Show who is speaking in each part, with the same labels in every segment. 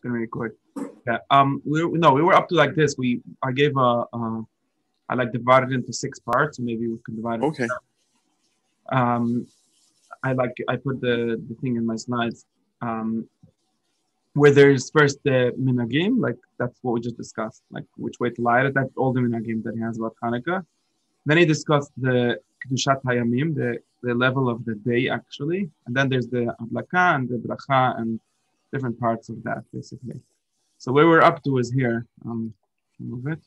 Speaker 1: gonna record. Yeah. We were up to like this. I gave I like divided into 6 parts, so maybe we can divide it.
Speaker 2: Okay.
Speaker 1: I put the thing in my slides. Where there's first the minagim, like that's what we just discussed, like which way to light it. That's all the minagim that he has about Chanuka. Then he discussed the kedushat hayamim, the level of the day actually, and then there's the adlaka and the bracha and different parts of that basically. So where we're up to is here. Move it.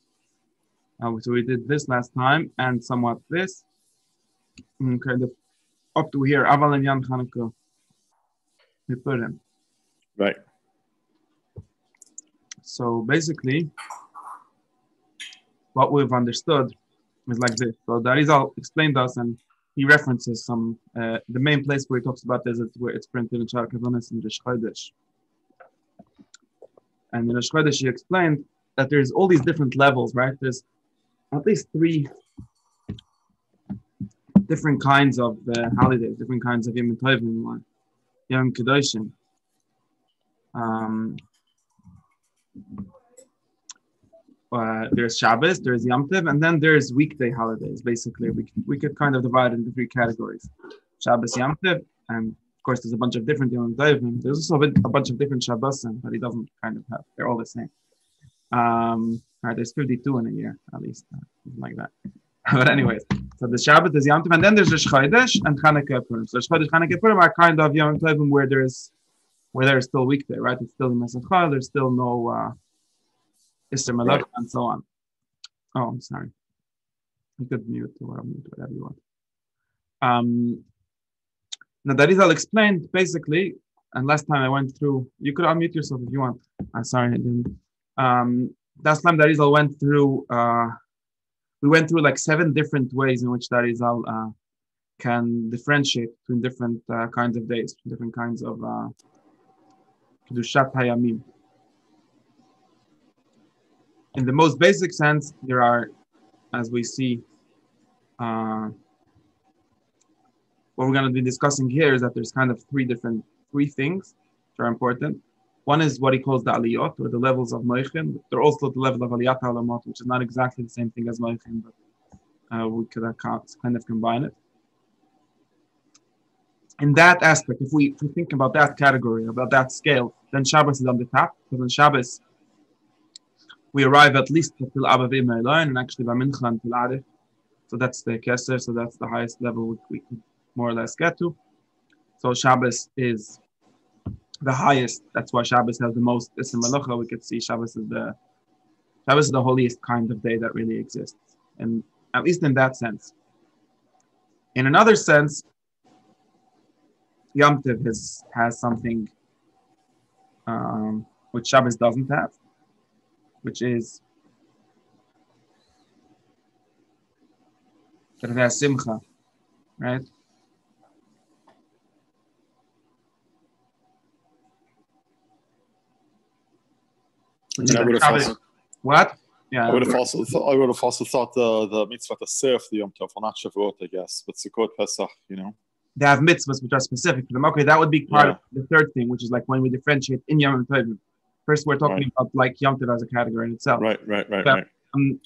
Speaker 1: So we did this last time and somewhat this. Okay, up to here. Aval and Yan Chanuka. We put in.
Speaker 2: Right.
Speaker 1: So basically, what we've understood is like this. So the Arizal explained to us, and he references some. The main place where he talks about this is where it's printed in Kavanos in Rosh Chodesh. And in Rosh Chodesh, he explained that there's all these different levels, right? There's at least 3 different kinds of holidays, different kinds of Yom Tovim, Yom Kedoshim. There's Shabbos, there's Yom Tov, and then there's weekday holidays. Basically, we could kind of divide into 3 categories: Shabbos, Yom Tov, and of course there's a bunch of different Yom Tovim. There's also a bunch of different Shabbosim that he doesn't kind of have. They're all the same. Right, there's 52 in a year at least, something like that. But anyways, so the Shabbat is Yom Tov, and then there's Rosh Chodesh and Chanuka Purim. So Rosh Chodesh, Chanuka Purim are kind of Yom Tovim where there's still weekday, right? It's still in Masachah, there's still no Isser Malach, and so on. Oh, I'm sorry. You could mute or mute, whatever you want. Now that is all explained basically, and last time I went through, you could unmute yourself if you want. I'm sorry, I didn't. Last time that is all went through, we went through like 7 different ways in which that is all can differentiate between different kinds of days, different kinds of Kedushat Hayamim. In the most basic sense, there are, as we see, what we're going to be discussing here is that there's kind of 3 things that are important. One is what he calls the aliyot, or the levels of moichin. They're also the level of aliyat halamot, which is not exactly the same thing as moichin, but we could kind of combine it. In that aspect, if we think about that category, about that scale, then Shabbos is on the top, because on Shabbos, we arrive at least till Abba V'Imay, and actually by Mincha until Arif. So that's the Keser, so that's the highest level we could more or less get to. So Shabbos is the highest. That's why Shabbos has the most Isser Malacha. We could see Shabbos is the holiest kind of day that really exists, and at least in that sense. In another sense, Yom Tov has something which Shabbos doesn't have, which is that it has Simcha, right?
Speaker 2: And I would have also,
Speaker 1: what? Yeah.
Speaker 2: I would have also thought the mitzvah to serve the Yom Tov, not Shavuot, I guess, but Sukkot, Pesach,
Speaker 1: They have mitzvahs which are specific to them. Okay, that would be part of the third thing, which is like when we differentiate in Yom Tov. First, we're talking about like Yom Tov as a category in itself.
Speaker 2: Right.
Speaker 1: We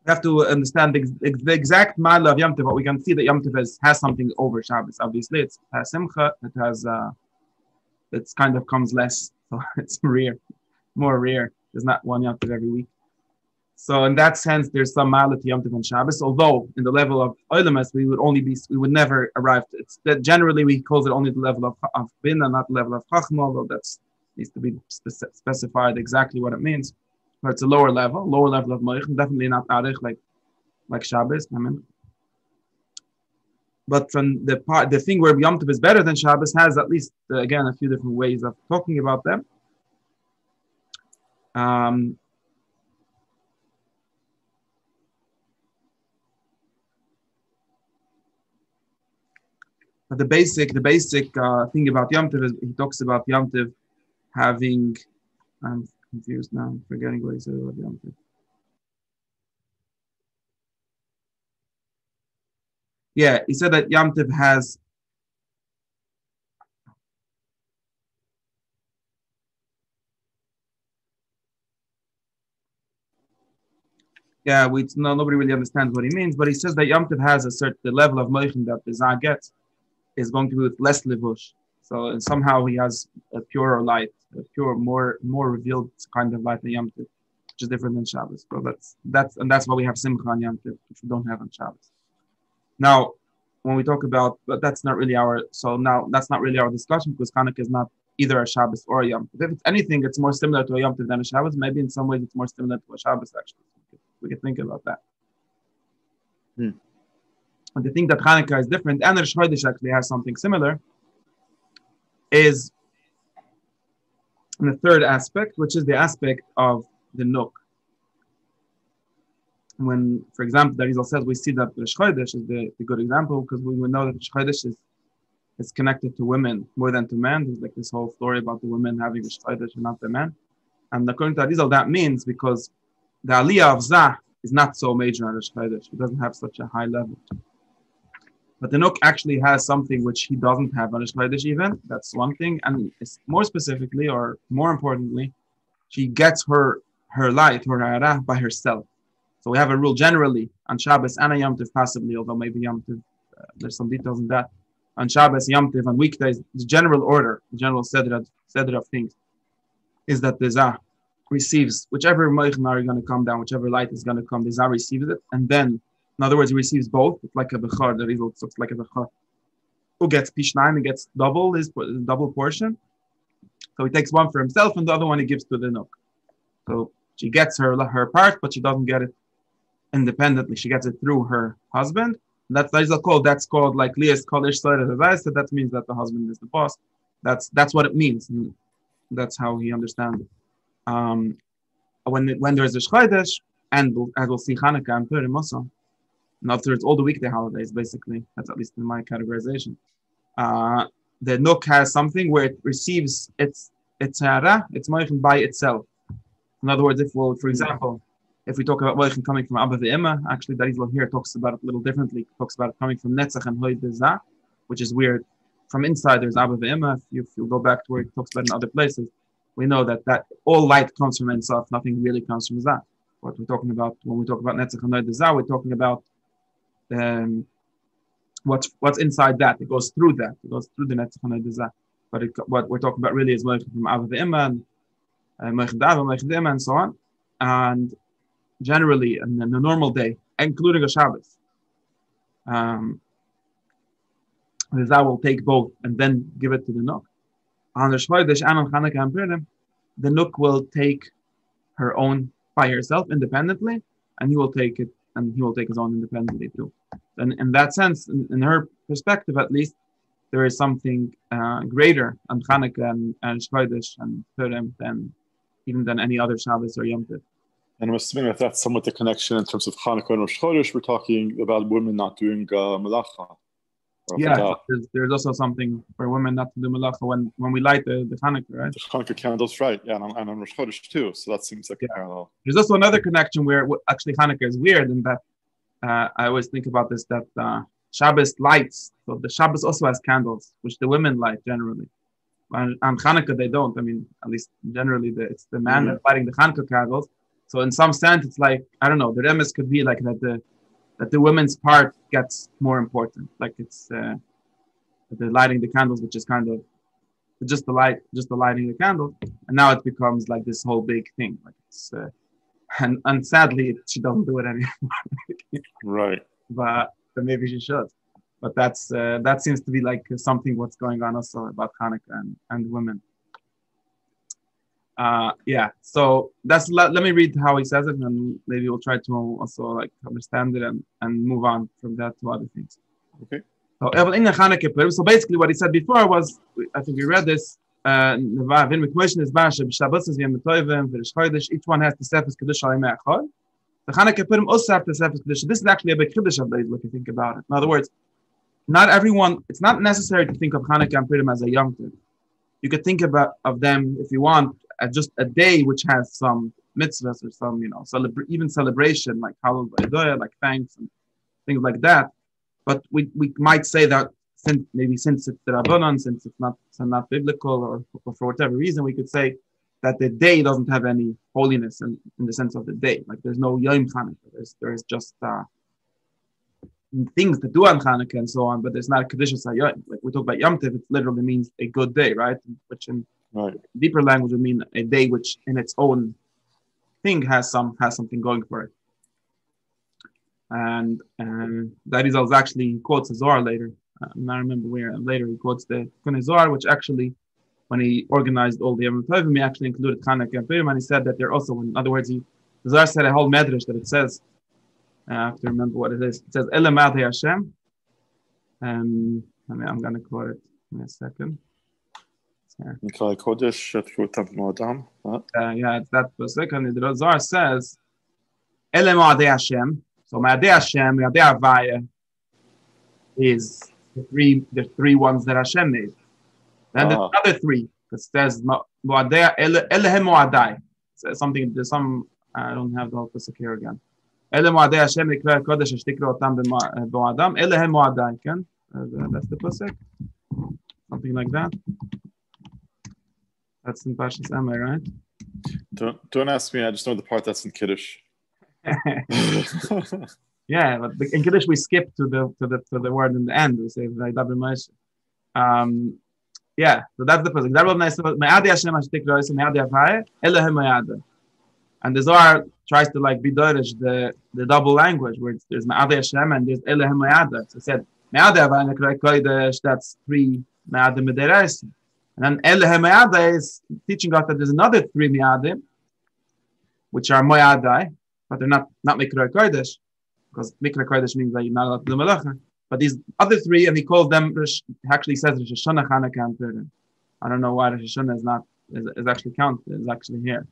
Speaker 1: have to understand the exact mile of Yom Tov, but we can see that Yom Tov has something over Shabbos. Obviously, it has Simcha. It has, it's kind of comes less, so it's more rare. There's not one Yom Tov every week. So in that sense, there's some mality Yom Tov on Shabbos. Although in the level of Oilemes, we would never arrive to it's that generally we call it only the level of Bina, not the level of Chachma, although that's needs to be specified exactly what it means. But it's a lower level of Moich, definitely not Arich like Shabbos. I mean. But from the thing where Yom Tov is better than Shabbos has at least again a few different ways of talking about them. But the basic thing about Yom Tov is he talks about Yom Tov having. I'm confused now. I'm forgetting what he said about Yom Tov. Yeah, he said that Yom Tov has. Yeah, nobody really understands what he means, but he says that Yom Tov has the level of moichin that the Zah gets is going to be with less levush. So somehow he has a purer light, a pure, more revealed kind of light than Yom Tov, which is different than Shabbos. So that's why we have Simcha on Yom Tov, which we don't have on Shabbos. Now, when we talk about, but that's not really our discussion because Chanukah is not either a Shabbos or a Yom Tov. If it's anything, it's more similar to a Yom Tov than a Shabbos. Maybe in some ways it's more similar to a Shabbos actually. We can think about that. And the thing that Chanukah is different, and Rosh Chodesh actually has something similar, is the third aspect, which is the aspect of the Nuk. When, for example, the Rizal says we see that Rosh Chodesh is the good example because we know that Rosh Chodesh is connected to women more than to men. There's like this whole story about the women having Rosh Chodesh and not the men. And according to Rizal, that means because the Aliyah of Zah is not so major on Rosh Chodesh. It doesn't have such a high level. But the Nuk actually has something which he doesn't have on Rosh Chodesh even. That's one thing. And more specifically, or more importantly, she gets her light, her hara, by herself. So we have a rule generally on Shabbos and a Yom Tov possibly, although maybe Yom Tov, there's some details in that. On Shabbos, Yom Tov, on weekdays, the general order, the general seder of things, is that the Zah receives whichever moichin are going to come down, whichever light is going to come, the Zah receives it, and then, in other words, he receives both. It's like a bechar. The result looks like a bechar. Who gets pishnaim? He gets double portion. So he takes one for himself, and the other one he gives to the Nuk. So she gets her part, but she doesn't get it independently. She gets it through her husband. And that's called like Leah's Kodesh Soyer. So that means that the husband is the boss. That's what it means. And that's how he understands it. When there's a Chodesh, and as we'll see Chanukah and Purim also, in other words, all the weekday holidays, basically, that's at least in my categorization. The Nuk has something where it receives its hara, its moichin by itself. In other words, for example, if we talk about moichin coming from Abba ve'Imma, actually, the Rizal here talks about it a little differently. He talks about it coming from Netzach and Hoy Zah, which is weird. From inside, there's Abba ve'Imma. If you go back to where he talks about it in other places, we know that all light comes from Ensof, nothing really comes from Zah. What we're talking about when we talk about Netzach and Hoy Zah, we're talking about what's inside that. It goes through that. It goes through the Netzach and Hoy Zah. But what we're talking about really is moichin from Abba ve'Imma, moichin d'Ava, moichin d'Imma, and so on. And generally, in a normal day, including a Shabbos, the Zah will take both and then give it to the Nuk. On the Chodesh and on Chanukah and Purim, the Nuk will take her own by herself independently, and he will take it, and he will take his own independently too. And in that sense, in her perspective at least, there is something greater on Chanukah and Chodesh and Purim than any other Shabbos or Yom Tov.
Speaker 2: And I'm assuming that that's somewhat the connection in terms of Chanukah and Rosh Chodesh. We're talking about women not doing melacha.
Speaker 1: Yeah, there's also something for women not to do melacha when we light the Chanukah, right?
Speaker 2: The Chanukah candles, right? Yeah, and on Rosh Chodesh too. So that seems like a parallel.
Speaker 1: There's also another connection where actually Chanukah is weird in that I always think about this, that Shabbos lights. So the Shabbos also has candles, which the women light generally. On Chanukah they don't. I mean, at least generally it's the man that's lighting the Chanukah candles. So in some sense, it's like, I don't know, the remes could be like that the women's part gets more important. Like it's the lighting the candles, which is kind of just the lighting the candle, and now it becomes like this whole big thing. Like it's and sadly she doesn't do it anymore.
Speaker 2: Right.
Speaker 1: But maybe she should. But that seems to be like something what's going on also about Chanukah and women. So let me read how he says it, and maybe we'll try to also like understand it and move on from that to other things.
Speaker 2: Okay.
Speaker 1: So basically what he said before was, I think we read this, each one has the Sefes Kedusha Alei Echad. The Chanukah Purim also have the Sefes Kedusha. This is actually a big Kiddush of days, if you think about it. In other words, not everyone, it's not necessary to think of Chanukah and Purim as a Yom Tov. You could think of them, if you want, as just a day which has some mitzvahs or some, even celebration, like Hallel, like thanks and things like that. But we might say that since it's the Rabbanon, since it's not biblical, or for whatever reason, we could say that the day doesn't have any holiness in the sense of the day. Like there's no Yom Chanukah. There's just things to do on Chanukah and so on, but there's not a Kedushas HaYom. Like we talk about Yom Tov, it literally means a good day, right? Which in deeper language would mean a day which in its own thing has something going for it. And that is actually quotes the Zohar later. I remember where later he quotes the Zohar, which actually, when he organized all the Yom Tovim, he actually included Chanukah and Purim, and he said that they're also, in other words, the Zohar said a whole medrash that it says, I have to remember what it is. It says, Ele Madhei Hashem. I'm going to quote it in a second. Yeah, it's that pasuk, and the Zohar says, Ele Madhei Hashem. So Madhei Hashem, Madhei Havaya is the three ones that Hashem made. Then there's another three that says Moadei Elehem Moadai. Something. There's some. I don't have the whole pasuk here again. Ele Moadei Hashem Nikra Kodesh Shtikra Otam B'Adam Elehem Moadai. Can that's the pasuk. Something like that. That's in Parshas Emor, right?
Speaker 2: Don't ask me. I just know the part that's in Kiddush.
Speaker 1: Yeah, but in Kiddush we skip to the word in the end. We say Vaydaber Moshe. Yeah, so that's the pasuk. That was nice. Me'adei Hashem Ashtikra Otam Me'adei Havaya Elehem Moadai. And the Zohar tries to like be Dorish the double language where there's Me'adei Hashem and there's Elehem Moadai. So it said Me'adei Havaya Nikra Kodesh. That's three Me'adei Midiraisa. And then Elehem Moadai is teaching us that there's another three Me'adim, which are Moadai, but they're not Mikra Kodesh, because Mikra Kodesh means that you're not allowed to do Melacha. But these other three, and he calls them, actually says Rosh Hashanah, Chanukah, and Purim. I don't know why Rosh Hashanah is actually counted, is actually here.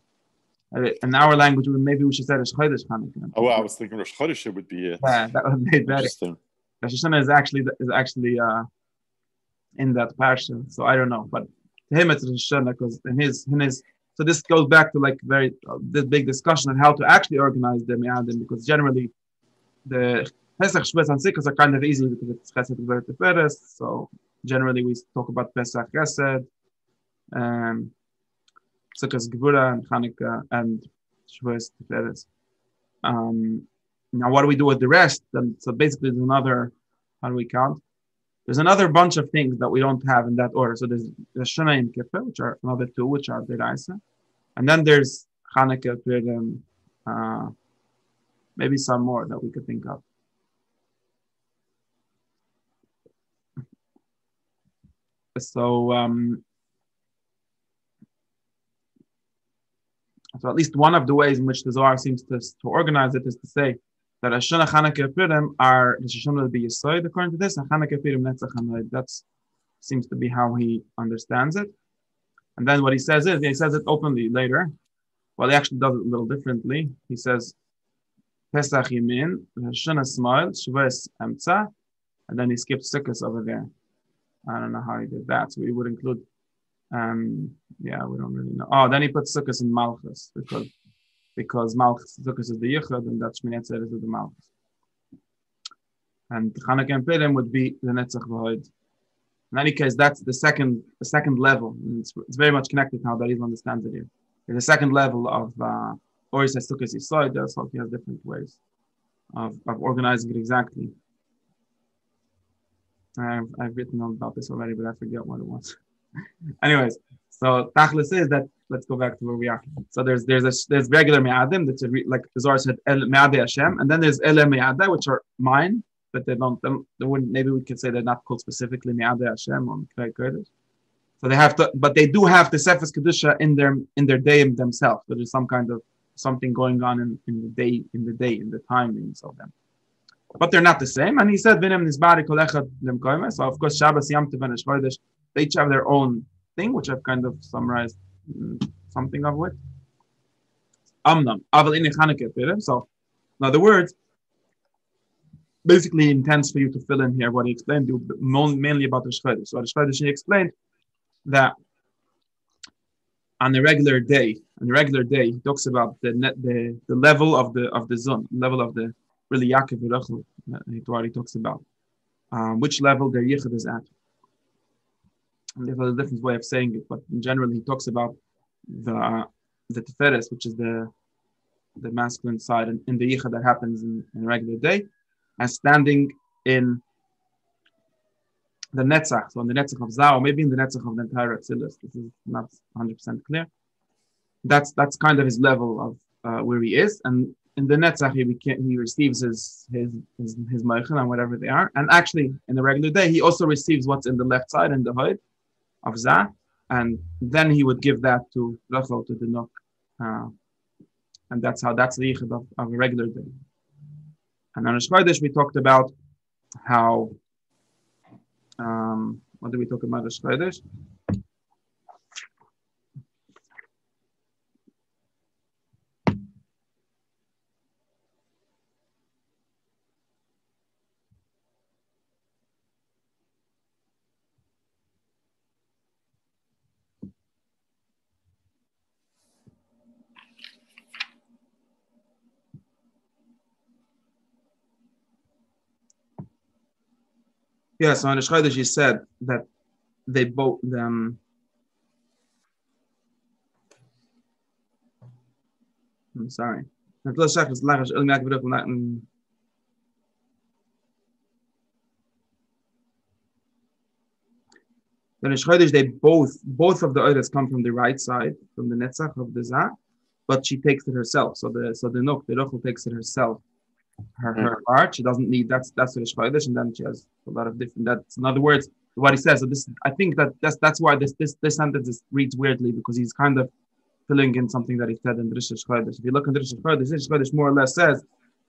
Speaker 1: In our language, maybe we should say Rosh Chodesh, Chanukah.
Speaker 2: Oh, I was thinking Rosh Chodesh would be it.
Speaker 1: Yeah, that would be better. Rosh Hashanah is actually in that parsha, so I don't know. But to him, it's Rosh Hashanah because in his. So this goes back to like this big discussion on how to actually organize the Me'adim, because generally the Pesach, Shavuos, and Sukkot are kind of easy because it's Chesed, Gvura, Tiferes. So generally we talk about Pesach, Chesed, Sukkot, Gvura, and Chanukah, and Shavuos, Tiferes. Now what do we do with the rest? So basically there's another, how do we count? There's another bunch of things that we don't have in that order. So there's Shana and Kippur, which are another two, which are Deraisa. And then there's Chanukah, Purim, maybe some more that we could think of. So at least one of the ways in which the Zohar seems to organize it is to say that Hashanah, Chanukah, Purim are the Hashanah will be Yesod according to this, and Chanukah, Purim, Netzach, and that seems to be how he understands it. And then what he says is, he says it openly later. Well, he actually does it a little differently. He says, Pesach Yemin, Hashanah Smoil, Shavuos Emtza, and then he skips Sukkot over there. I don't know how he did that. So we would include, we don't really know. Oh, then he puts Sukkot in Malchus because Malchus, Sukkot is the yichud, and that's Shmini Atzeres is the Malchus. And Chanukah and Purim would be the Netzach V'Hoid. In any case, that's the second level. And it's very much connected to how David understands it here. There's a second level of, or he says Sukkot Yisod, so he has different ways of organizing it exactly. I've written all about this already, but I forget what it was. Anyways, so Tachlis is that, let's go back to where we are. So there's regular Me'adim, that's like the Zohar said, Me'adei Hashem, and then there's Ele Me'adai, which are mine, but they wouldn't, maybe we could say they're not called specifically Me'adei Hashem or Mikra Kodesh. So they have to, but they do have the Sefes Kedusha in their day themselves. So there's some kind of something going on in the timings of them. But they're not the same. And he said, V'nem Nizbari Kol Echad Lem Koyme. So of course, Shabbos, Yom Tov, and Rosh Chodesh, they each have their own thing, which I've kind of summarized something of it. Amnam, Aval Ine Chanukah Purim. So, in other words, basically intends for you to fill in here what he explained to you, mainly about Rosh Chodesh. So Rosh Chodesh, he explained that on a regular day, he talks about the level of the zon, level of the really Yaakov Rachel, he talks about which level their yichud is at. And there's a different way of saying it, but in general, he talks about the Tiferes, which is the masculine side in the yichud that happens in a regular day, as standing in the Netzach, so in the Netzach of Zah, or maybe in the Netzach of the entire Atzilus. This is not 100% clear. That's kind of his level of where he is, and in the Netzach he receives his Meichel and whatever they are, and actually in the regular day he also receives what's in the left side in the Hoid of Zah, and then he would give that to Rachel, to the Nuk, and that's the yichud of a regular day. And on Rosh Chodesh we talked about how what did we talk about Rosh Chodesh? Yeah, so on the Chodesh he said that they both I'm sorry. Then in Chodesh they both of the others come from the right side, from the Netzach of the Zah, but she takes it herself. So the Nuk, the Rachel takes it herself. Her heart, she doesn't need that's the Chodesh, and then she has a lot of different. That's in other words what he says. So this, I think that's why this sentence reads weirdly, because he's kind of filling in something that he said in the Rish Chodesh. If you look in the Rish Chodesh more or less says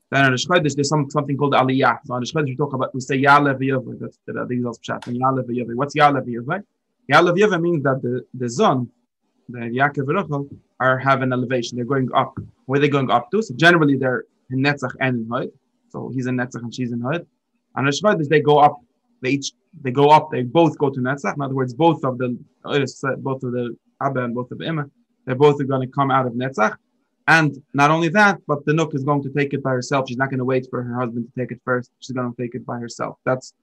Speaker 1: that in the Chodesh there's something called Aliyah. So in the Chodesh we say Ya'alev Yaveh. That's the Pshat. And Ya'alev Yaveh. What's Ya'alev Yaveh? Ya'alev Yaveh means that the Zon, the Yaakov and Rachel, have an elevation. They're going up. Where are they going up to? So generally they're in Netzach and in Hod. So he's in Netzach and she's in Hod. And the Shvadis, they go up. They both go to Netzach. In other words, both of the Abba and both of the Imma, they're both going to come out of Netzach. And not only that, but the Nuk is going to take it by herself. She's not going to wait for her husband to take it first. She's going to take it by herself. That's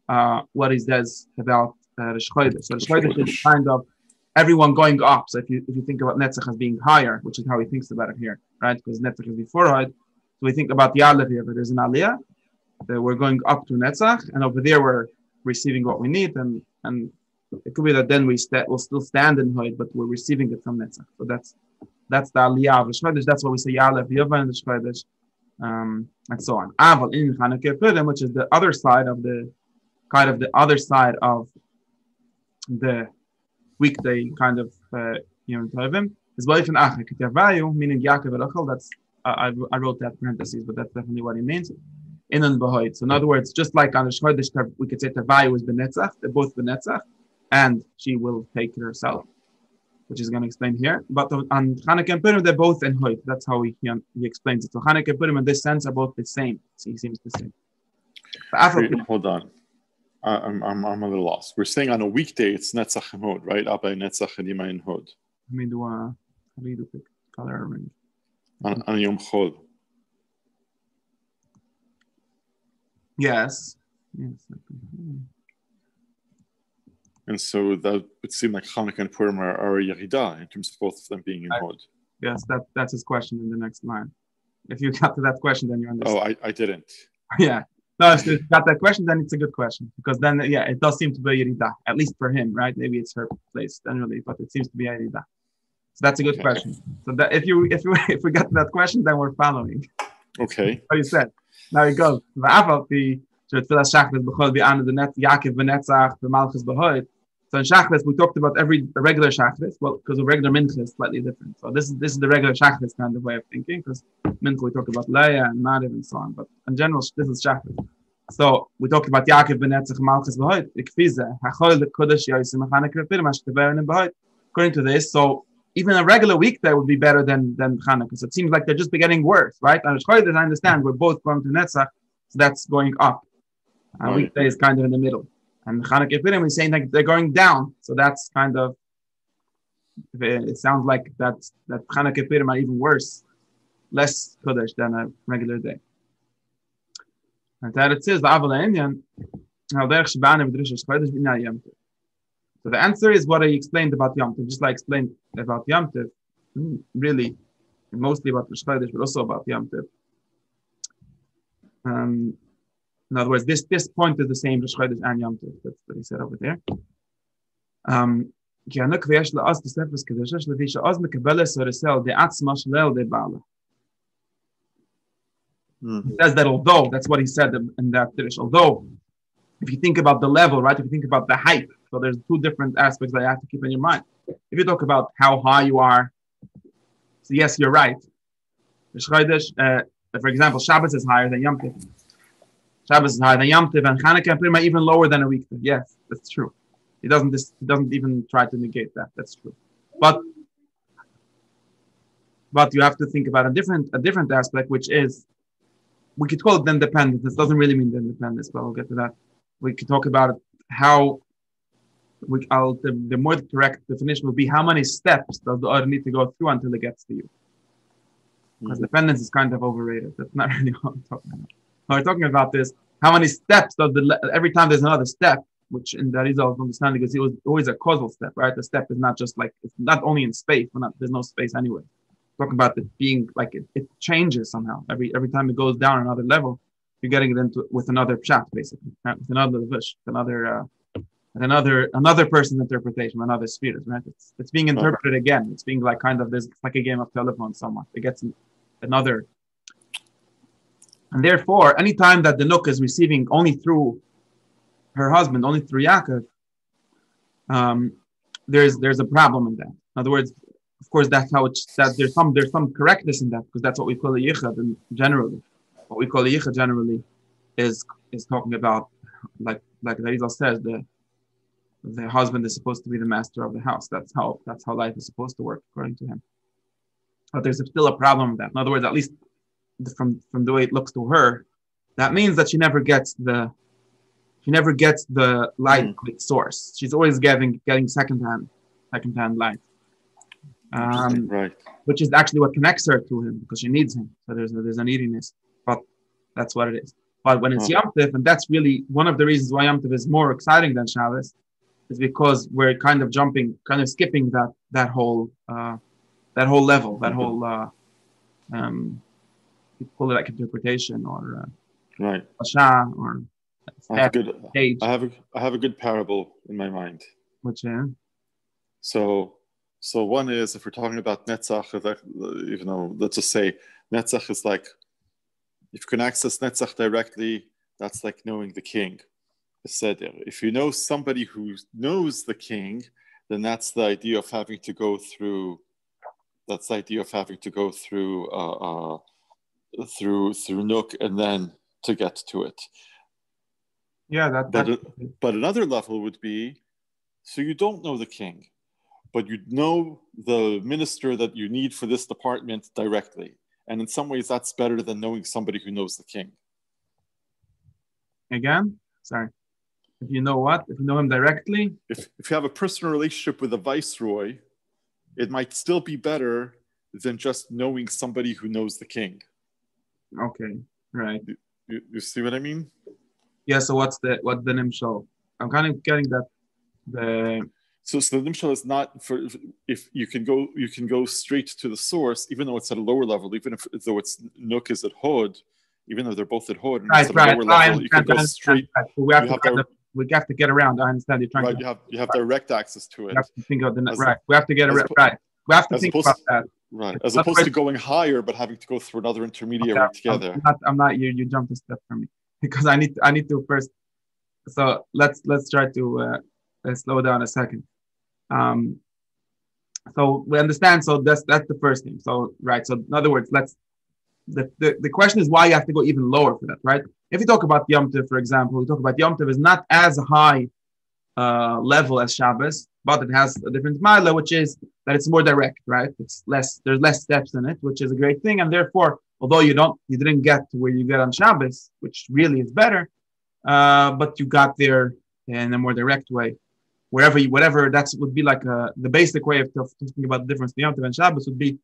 Speaker 1: what he says about the Shchodesh. So the Shchodesh is kind of everyone going up. So if you think about Netzach as being higher, which is how he thinks about it here, right? Because Netzach is before Hod. So we think about the Ya'alev here, but there's an Aliyah that we're going up to Netzach, and over there we're receiving what we need, and it could be that then we'll still stand in Hod, but we're receiving it from Netzach. So that's the Aliyah of the Shchodesh. That's what we say Ya'alev Yaveh in the Shchodesh, and so on. Aval in Chanuka, which is the other side of the the weekday kind of Tovim is Boifin Achak Yavayu, meaning Yaakov and Rachel. That's I wrote that parentheses, but that's definitely what he means. In and Bahoid. So in other words, just like on the Chodesh, we could say Tavayu is Benetzach. They're both Benetzach, and she will take it herself, which is going to explain here. But on Chanukah and Purim, they're both in Hoid. That's how he explains it. So Chanukah and Purim in this sense are both the same. So he seems the same.
Speaker 2: Hold on. I'm a little lost. We're saying on a weekday it's Netzach and Hod, right? Abba Netzach and Ima in Hod.
Speaker 1: Let me do how do you do color arrange?
Speaker 2: On Yom Chol.
Speaker 1: Yes.
Speaker 2: And so that would seem like Chanukah and Purim are a Yerida in terms of both of them being in Hod.
Speaker 1: Yes, that's his question in the next line. If you got to that question, then you understand.
Speaker 2: Oh, I didn't.
Speaker 1: Yeah. No, if you got that question, then it's a good question. Because then, yeah, it does seem to be a Yerida, at least for him, right? Maybe it's her place generally, but it seems to be a Yerida. So that's a good question. So that if we got to that question, then we're following.
Speaker 2: Okay.
Speaker 1: What you said. Now it goes. So in Shachris, we talked about the regular Shachris. Well, because the regular Mincha is slightly different. So this is the regular Shachris kind of way of thinking. Because Mincha we talk about Leah and Mariv and so on. But in general, this is Shachris. So we talked about Yaakov Benetzach Malchus B'Hoid. According to this, so even a regular weekday would be better than Chanukah. So it seems like they're just getting worse, right? And as I understand, we're both going to Netzach, so that's going up. Weekday is kind of in the middle. And Chanukah Purim is saying like they're going down. So that's kind of, it sounds like that Chanukah Purim are even worse, less Kodesh than a regular day. And that it says, the Avala Indian, how derech Shabbat with Rosh Chodesh b'nai Yom Tov. So the answer is what I explained about Yom Tov, just like I explained about Yom Tov, really, mostly about Rosh Chodesh, but also about Yom Tov. In other words, this point is the same Rosh Chodesh and Yom Tov. That's what he said over there. Chanuka v'yesh la'az t'sefes kedushash l'visha az mekabele soresel de'atzma shlel de'bala. He says that although, that's what he said in that Tiddush, although, if you think about the level, right, if you think about the height, so there's two different aspects that you have to keep in your mind. If you talk about how high you are, so yes, you're right. For example, Shabbos is higher than Yom Tov. Shabbos is higher than Yom Tov, and Chanukah and Purim are even lower than a weekday. Yes, that's true. He doesn't even try to negate that. That's true. But you have to think about a different aspect, which is, we could call it independence. This doesn't really mean independence, but we'll get to that. We could talk about how the more correct definition would be, how many steps does the order need to go through until it gets to you? Because dependence is kind of overrated. That's not really what I'm talking about. When we're talking about this, how many steps does every time there's another step, which in that is of understanding is always a causal step, right? The step is not just like, it's not only in space, there's no space anyway. Talking about it being like it changes somehow. Every time it goes down another level, you're getting it into with another pshat, basically, right? With another vish, another person's interpretation, another sphere, right? It's being interpreted again. It's being like kind of this, it's like a game of telephone somewhat. It gets another. And therefore, anytime that the Nuk is receiving only through her husband, only through Yaakov, there's a problem in that. In other words, of course, that's how there's some correctness in that, because that's what we call a yichud. And generally, what we call a yichud generally is talking about, like the Rizal says, the husband is supposed to be the master of the house. That's how life is supposed to work according to him. But there's still a problem with that. In other words, at least from the way it looks to her, that means that she never gets the light source. She's always getting secondhand light.
Speaker 2: Right.
Speaker 1: Which is actually what connects her to him, because she needs him. So there's a neediness, but that's what it is. But when it's Yom Tov, and that's really one of the reasons why Yom Tov is more exciting than Shabbos, is because we're kind of skipping that whole level, that whole you call it like interpretation or
Speaker 2: right.
Speaker 1: Pasha or stage.
Speaker 2: I have a good parable in my mind.
Speaker 1: Which is?
Speaker 2: So one is, if we're talking about Netzach, even though, let's just say Netzach is like, if you can access Netzach directly, that's like knowing the king. If you know somebody who knows the king, then that's the idea of having to go through. That's the idea of having to go through Nook and then to get to it.
Speaker 1: Yeah,
Speaker 2: but another level would be, so you don't know the king, but you know the minister that you need for this department directly. And in some ways, that's better than knowing somebody who knows the king.
Speaker 1: Again? Sorry. If you know what? If you know him directly?
Speaker 2: If you have a personal relationship with a viceroy, it might still be better than just knowing somebody who knows the king.
Speaker 1: Okay, right.
Speaker 2: You see what I mean?
Speaker 1: Yeah, so what's the nimshal? I'm kind of getting that
Speaker 2: So the nimshal is not for, if you can go straight to the source, even though it's at a lower level, even though it's Nook is at Hod, even though they're both at Hod, and
Speaker 1: right,
Speaker 2: it's at a lower level, you can go straight.
Speaker 1: Right. We have to get around. I understand you're trying
Speaker 2: to. You have direct access to it.
Speaker 1: We have to think of right. We have to get around. Right. We have to think about that.
Speaker 2: Right. As opposed to going higher, but having to go through another intermediary together.
Speaker 1: I'm not. You jumped a step for me, because I need to first. So let's try to slow down a second. So we understand. So that's the first thing. So right. So in other words, the question is why you have to go even lower for that, right? If you talk about Yom Tov, for example, we talk about Yom Tov is not as high level as Shabbos, but it has a different mila, which is that it's more direct, right? There's less steps in it, which is a great thing, and therefore, although you didn't get to where you get on Shabbos, which really is better, but you got there in a more direct way. Whatever that would be like the basic way of thinking about the difference between Yom Tov and Shabbos would be,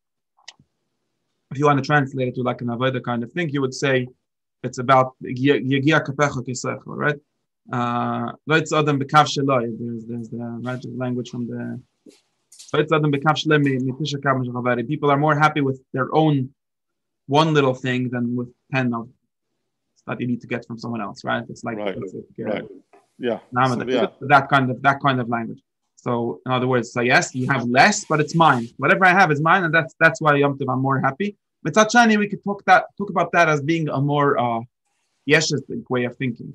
Speaker 1: if you want to translate it to like an avodah kind of thing, you would say it's about Yegia Kapecha Kesecha, right? Leutz Adam bekav sheloi. There's the right language from the Leutz Adam bekav sheloi mi tisha kav mishaveri. People are more happy with their own one little thing than with 10 of that you need to get from someone else, right? It's like
Speaker 2: right,
Speaker 1: it's
Speaker 2: right, yeah,
Speaker 1: that kind of language. So in other words, so yes, you have less, but it's mine. Whatever I have is mine, and that's why Yom Tov I'm more happy. But Tachani, we could talk about that as being a more yeshistic way of thinking.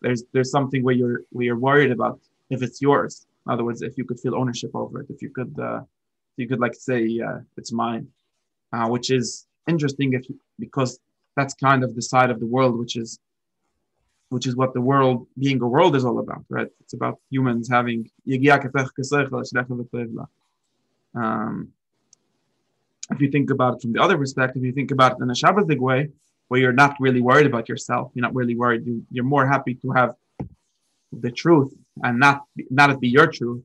Speaker 1: There's something where you're worried about if it's yours. In other words, if you could feel ownership over it, if you could like say it's mine, which is interesting because that's kind of the side of the world which is what the world being a world is all about, right? It's about humans having if you think about it from the other perspective, you think about it in a Shabbatic way where you're not really worried about yourself, you're not really worried, you're more happy to have the truth and not it be your truth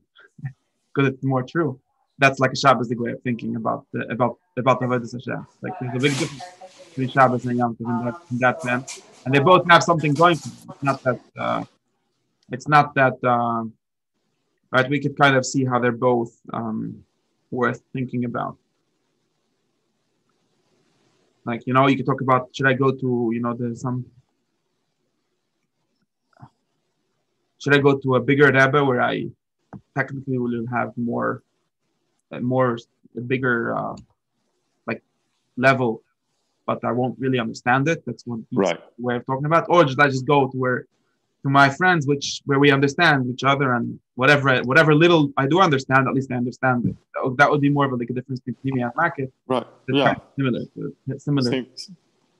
Speaker 1: because it's more true. That's like a Shabbatic way of thinking about the Avodas Hashem. Like there's a big difference between Shabbos and Yom Tov in that sense, and they both have something going for them. It's not that right. We could kind of see how they're both worth thinking about. Like you could talk about should I go to should I go to a bigger Rebbe where I technically will have a bigger like level, but I won't really understand it. That's one way of talking about. Or I just go to my friends, where we understand each other, and whatever little I do understand, at least I understand it. That would be more of a difference between me and market.
Speaker 2: Right. Yeah.
Speaker 1: Similar.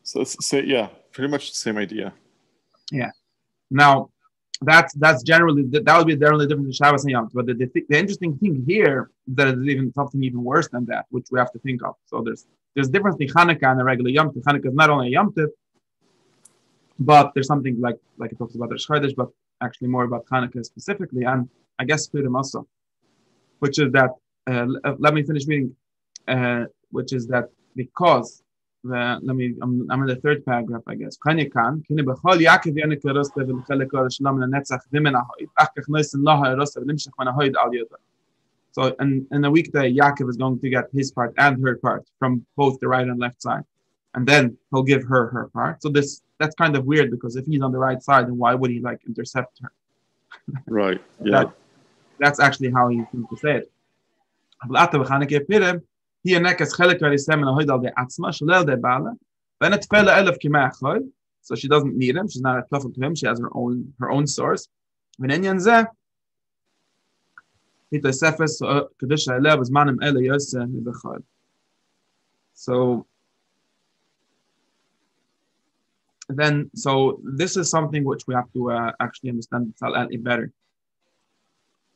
Speaker 2: So yeah, pretty much the same idea.
Speaker 1: Yeah. Now, that's generally that would be the only difference in Shabbos and Yom Tov. But the interesting thing here that is even something even worse than that, which we have to think of. So there's difference between Chanuka and a regular Yom Tov. Chanuka is not only a Yom Tov, but there's something like it talks about the Chodesh, but actually more about Chanuka specifically, and I guess Purim also, which is that let me finish reading, which is that because I'm in the third paragraph, I guess. So in a weekday, Yaakov is going to get his part and her part from both the right and left side, and then he'll give her part. So that's kind of weird because if he's on the right side, then why would he intercept her?
Speaker 2: Right. Yeah.
Speaker 1: That's actually how he seems to say it. Hier nekes chelik semen hoid al de atzma shlel de bala. When it fell 11 kima achod, so she doesn't need him. She's not a kafel to him. She has her own source. When enyan zeh, it sefes kedusha ele b'zmanim ele yoseh b'chod. So this is something which we have to actually understand better.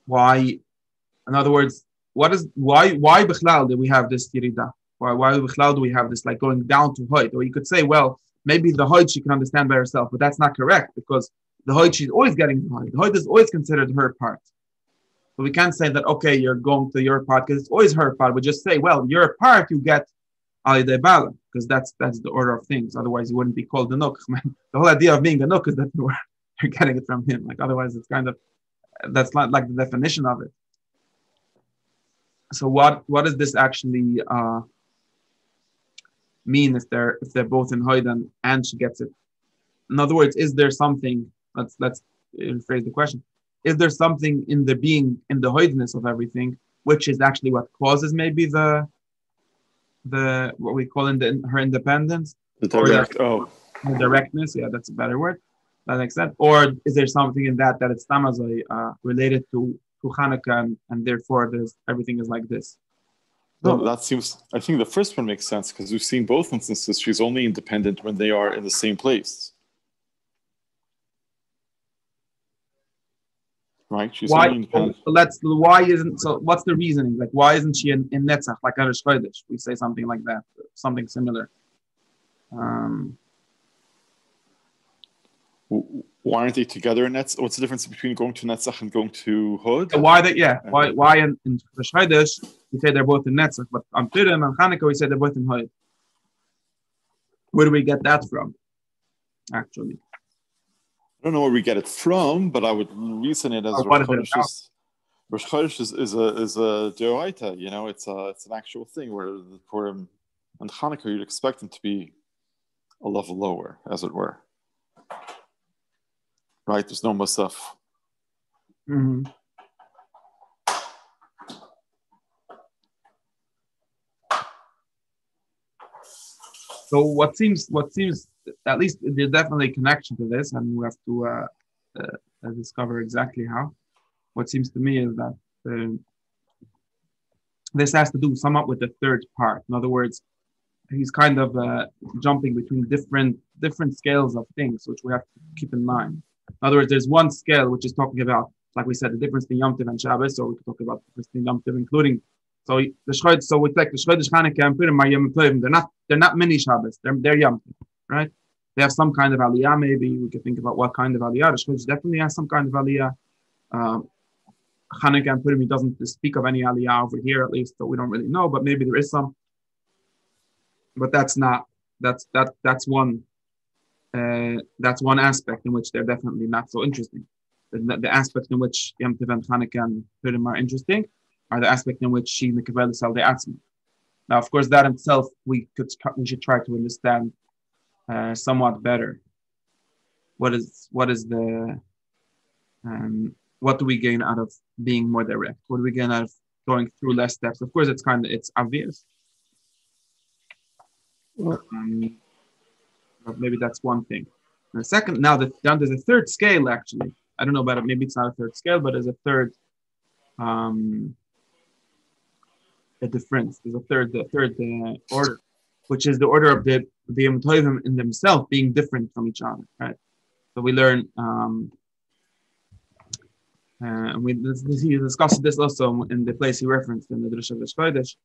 Speaker 1: Why, in other words, why Bichlal do we have this Yerida? Why Bichlal do we have this going down to Hoyd? Or you could say, well, maybe the Hoyd she can understand by herself, but that's not correct because the Hoyd she's always getting the Hoyd. The Hoyd is always considered her part. So we can't say that, okay, you're going to your part because it's always her part. We just say, well, your part you get Ali De Bala because that's the order of things. Otherwise, you wouldn't be called the Nuk. The whole idea of being a Nuk is that you're getting it from him. Otherwise, it's kind of, that's not like the definition of it. So what does this actually mean if they're both in Hoydan and she gets it? In other words, is there something? Let's rephrase the question. Is there something in the Hoydness of everything, which is actually what causes maybe the what we call her independence?
Speaker 2: The
Speaker 1: directness. Yeah, that's a better word. That makes sense. Or is there something in that it's tamazai related to Chanuka, and therefore everything is like this?
Speaker 2: No, that seems. I think the first one makes sense because we've seen both instances. She's only independent when they are in the same place, right? She's only independent.
Speaker 1: Why isn't so? What's the reasoning? Why isn't she in Netzach like Arish Chodesh? We say something like that, something similar.
Speaker 2: Why aren't they together in Netzach? What's the difference between going to Netzach and going to Hod?
Speaker 1: Why in Chodesh we say they're both in Netzach, but on Purim and Chanukah we say they're both in Hod. Where do we get that from? Actually,
Speaker 2: I don't know where we get it from, but I would reason it as Rosh Chodesh is a deoraita. You know, it's an actual thing where the Purim and Hanukkah you'd expect them to be a level lower, as it were. Right? There's no musaf.
Speaker 1: Mm-hmm. So what seems, at least there's definitely a connection to this, and we have to discover exactly how. What seems to me is that this has to do somewhat with the third part. In other words, he's kind of jumping between different scales of things, which we have to keep in mind. In other words, there's one scale which is talking about, like we said, the difference between Yom Tov and Shabbos, or we could talk about the difference between Yom Tov, including so we take the Chodesh Chanukah and Purim are Yom Tovim. They're not mini Shabbos. They're Yom Tov, right? They have some kind of aliyah. Maybe we could think about what kind of aliyah. The Chodesh definitely has some kind of aliyah. Chanukah and Purim, he doesn't speak of any aliyah over here, at least, so we don't really know. But maybe there is some. But that's one aspect in which they're definitely not so interesting. The aspect in which Yom Tov and Chanukah and Purim are interesting are the aspect in which she mekabel sal de'atzma. Now, of course, that itself we should try to understand somewhat better. What do we gain out of being more direct? What do we gain out of going through less steps? Of course, it's obvious. But maybe that's one thing. And the second, now there's a third scale actually. I don't know about it. Maybe it's not a third scale, but there's a third a difference. There's the third order, which is the order of the Yom Tovim in themselves being different from each other, right? So we learn, and we discussed this also in the place he referenced in the Drusha of Chodesh.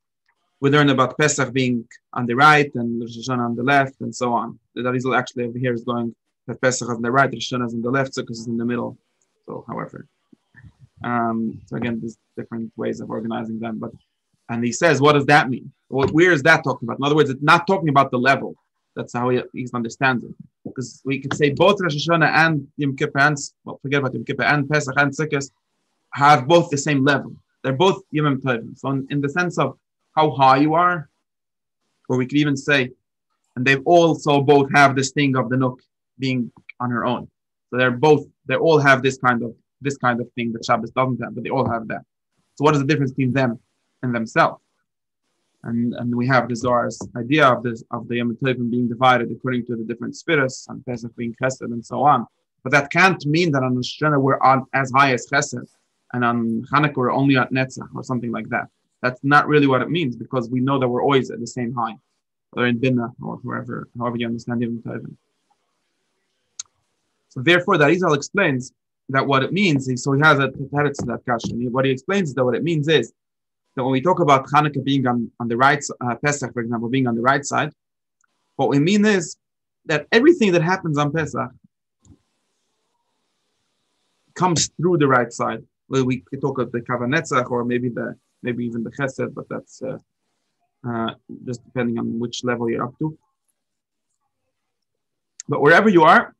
Speaker 1: We learn about Pesach being on the right and Rosh Hashanah on the left, and so on. The Arizal actually over here is going that Pesach on the right, Rosh Hashanah is on the left, Sukkot is in the middle. So, however, so again, there's different ways of organizing them. And he says, what does that mean? Where is that talking about? In other words, it's not talking about the level. That's how he understands it. Because we could say both Rosh Hashanah and Yom Kippur, forget about Yom Kippur, and Pesach and Sukkot have both the same level. They're both Yom Tovim. So in the sense of how high you are, or we could even say, and they also both have this thing of the Nook being on her own. So they all have this kind of thing that Shabbos doesn't have, but they all have that. So what is the difference between them and themselves? And we have the Zohar's idea of the Yom Tovim being divided according to the different spheres, and Pesach being Chesed and so on. But that can't mean that on Rosh Hashanah we're on as high as Chesed, and on Chanukah we're only at Netzach or something like that. That's not really what it means, because we know that we're always at the same height, or in Binah, or however you understand Yom Tovim. So therefore, the Arizal explains that what it means is, so he has a teretz to that question. What he explains is that what it means is that when we talk about Chanukah being on the right, Pesach, for example, being on the right side, what we mean is that everything that happens on Pesach comes through the right side. Well, we could talk about the Kavanos, or maybe even the Chesed, but that's just depending on which level you're up to. But wherever you are,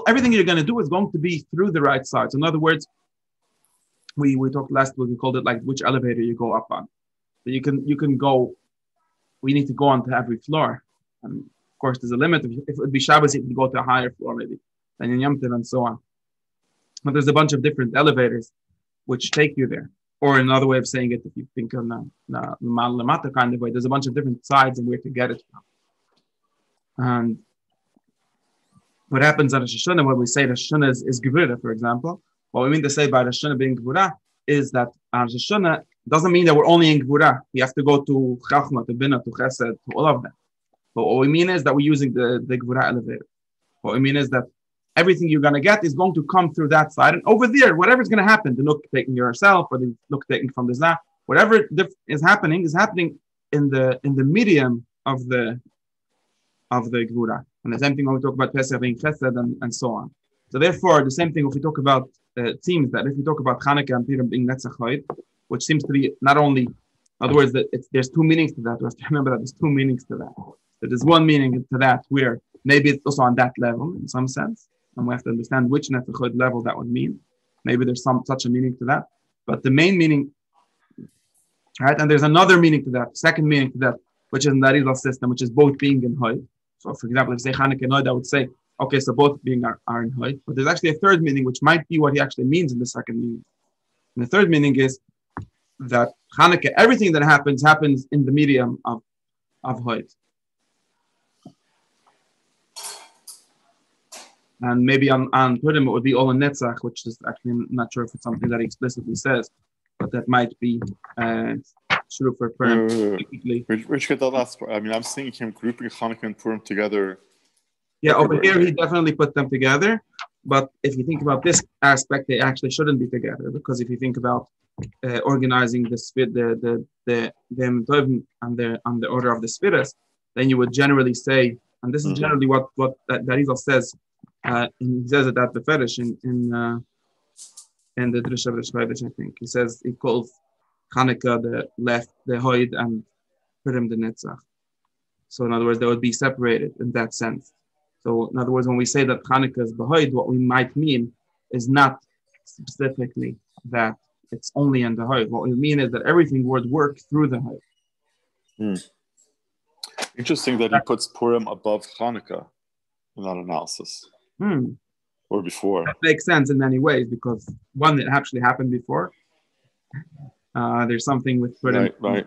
Speaker 1: everything you're going to do is going to be through the right side. So in other words, we talked last week, we called it like which elevator you go up on. So you can go, we need to go onto every floor. And of course, there's a limit. If it would be Shabbos, you can go to a higher floor maybe than in Yom Tov and so on. But there's a bunch of different elevators which take you there. Or another way of saying it, if you think on the Lamata kind of way, there's a bunch of different sides and where to get it from. And what happens at Rosh Hashanah when we say Rosh Hashanah is Gevurah, for example, what we mean to say by Rosh Hashanah being Gevurah is that Rosh Hashanah doesn't mean that we're only in Gevurah. We have to go to Chachma, to Binah, to Chesed, to all of them. But what we mean is that we're using the Gevurah elevator. What we mean is that everything you're going to get is going to come through that side. And over there, whatever's going to happen, the Nook taking yourself, or the Nook taking from the Zah, whatever is happening in the medium of the Gevurah. And the same thing when we talk about Pesach being Chesed and so on. So therefore, the same thing if we talk about, it seems that if we talk about Chanukah and Purim being Netzach, which seems to be not only, in other words, that there's two meanings to that. We have to remember that there's two meanings to that. So there's one meaning to that where maybe it's also on that level in some sense. and we have to understand which Netzach level that would mean. Maybe there's such a meaning to that, but the main meaning, right? And there's another meaning to that, second meaning to that, which is in the Arizal system, which is both being in Hoyd. So, for example, if you say Chanuka and Hoyd, I would say, okay, so both being are in Hoyd. But there's actually a third meaning, which might be what he actually means in the second meaning. And the third meaning is that Chanuka, everything that happens in the medium of Hoyd. And maybe on Purim it would be all in Netzach, which is actually, I'm not sure if it's something that he explicitly says, but that might be true for Purim.
Speaker 2: Where'd you get that last part? I mean, I'm seeing him grouping Hanukkah and Purim together.
Speaker 1: Yeah, over here he definitely put them together. But if you think about this aspect, they actually shouldn't be together, because if you think about organizing the Tovim on the order of the Sfiras, then you would generally say, and this is generally what Arizal says. He says it at the Fetish in the Drish of the Shvedish, I think. He says he calls Chanuka the left, the Hoyd, and Purim the Netzach. So in other words, they would be separated in that sense. So in other words, when we say that Chanuka is Hoyd, what we might mean is not specifically that it's only in the Hoyd. What we mean is that everything would work through the Hoyd.
Speaker 2: Interesting that he puts Purim above Chanuka in that analysis. Or before.
Speaker 1: That makes sense in many ways, because one, that actually happened before. There's something with Purim.
Speaker 2: Right.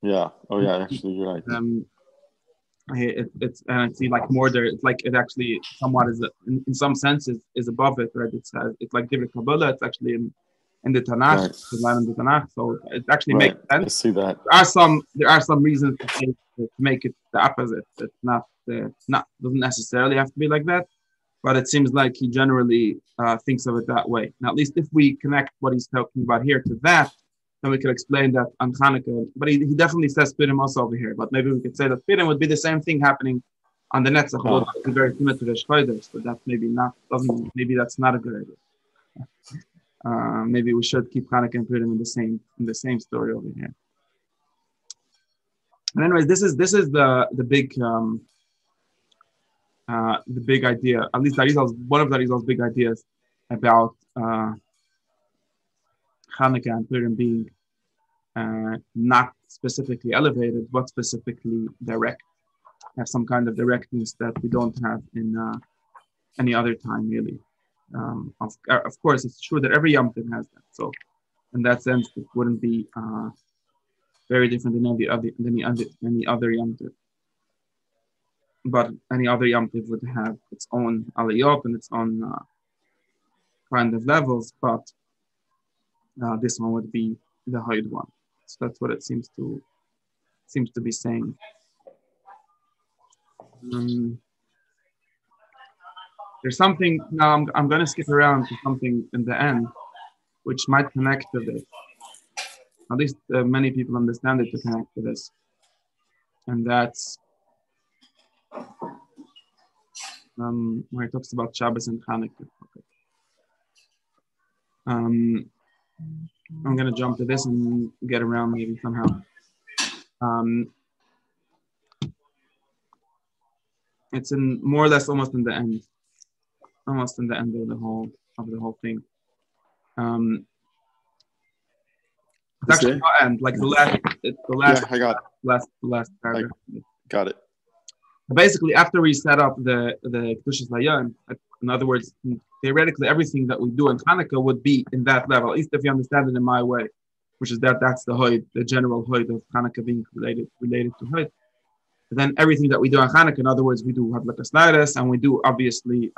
Speaker 2: Yeah. Oh, yeah. Actually, you're right.
Speaker 1: It's like more there. It's like it actually somewhat is in some sense is above it, right? It's like Divrei Kabbalah. It's actually in the Tanakh.
Speaker 2: Right.
Speaker 1: It's line in the Tanakh, so it actually makes sense.
Speaker 2: I see that.
Speaker 1: There are some reasons to make it the opposite. It's not doesn't necessarily have to be like that. But it seems like he generally thinks of it that way. Now, at least if we connect what he's talking about here to that, then we could explain that on Chanuka. But he definitely says Purim also over here. But maybe we could say that Purim would be the same thing happening on the Netzach, although it's very similar to the Shveider. So that maybe that's not a good idea. Maybe we should keep Chanuka and Purim in the same story over here. And anyways, this is the big idea, at least one of Arizal's big ideas about Chanuka and Purim being not specifically elevated, but specifically direct, have some kind of directness that we don't have in any other time, really. Of course, it's true that every Yom Tov has that. So, in that sense, it wouldn't be very different than any other Yom Tov. But any other Yom Tov would have its own aliyot and its own kind of levels, but this one would be the Hoyd one. So that's what it seems to be saying. There's something now. I'm going to skip around to something in the end, which might connect to this. At least many people understand it to connect to this, and that's. Where he talks about Shabbos and Chanukah. Okay. I'm going to jump to this and get around maybe somehow. It's in more or less almost in the end of the whole thing. It's actually not end, like the last.
Speaker 2: Yeah, I got
Speaker 1: last paragraph.
Speaker 2: Got it.
Speaker 1: Basically, after we set up the Kedushas Hayom, in other words, theoretically, everything that we do in Chanukah would be in that level, at least if you understand it in my way, which is that's the Hoyd, the general Hoyd of Chanukah being related to Hoyd. And then everything that we do on Chanukah, in other words, we do Hadlakas Nairas, and we do obviously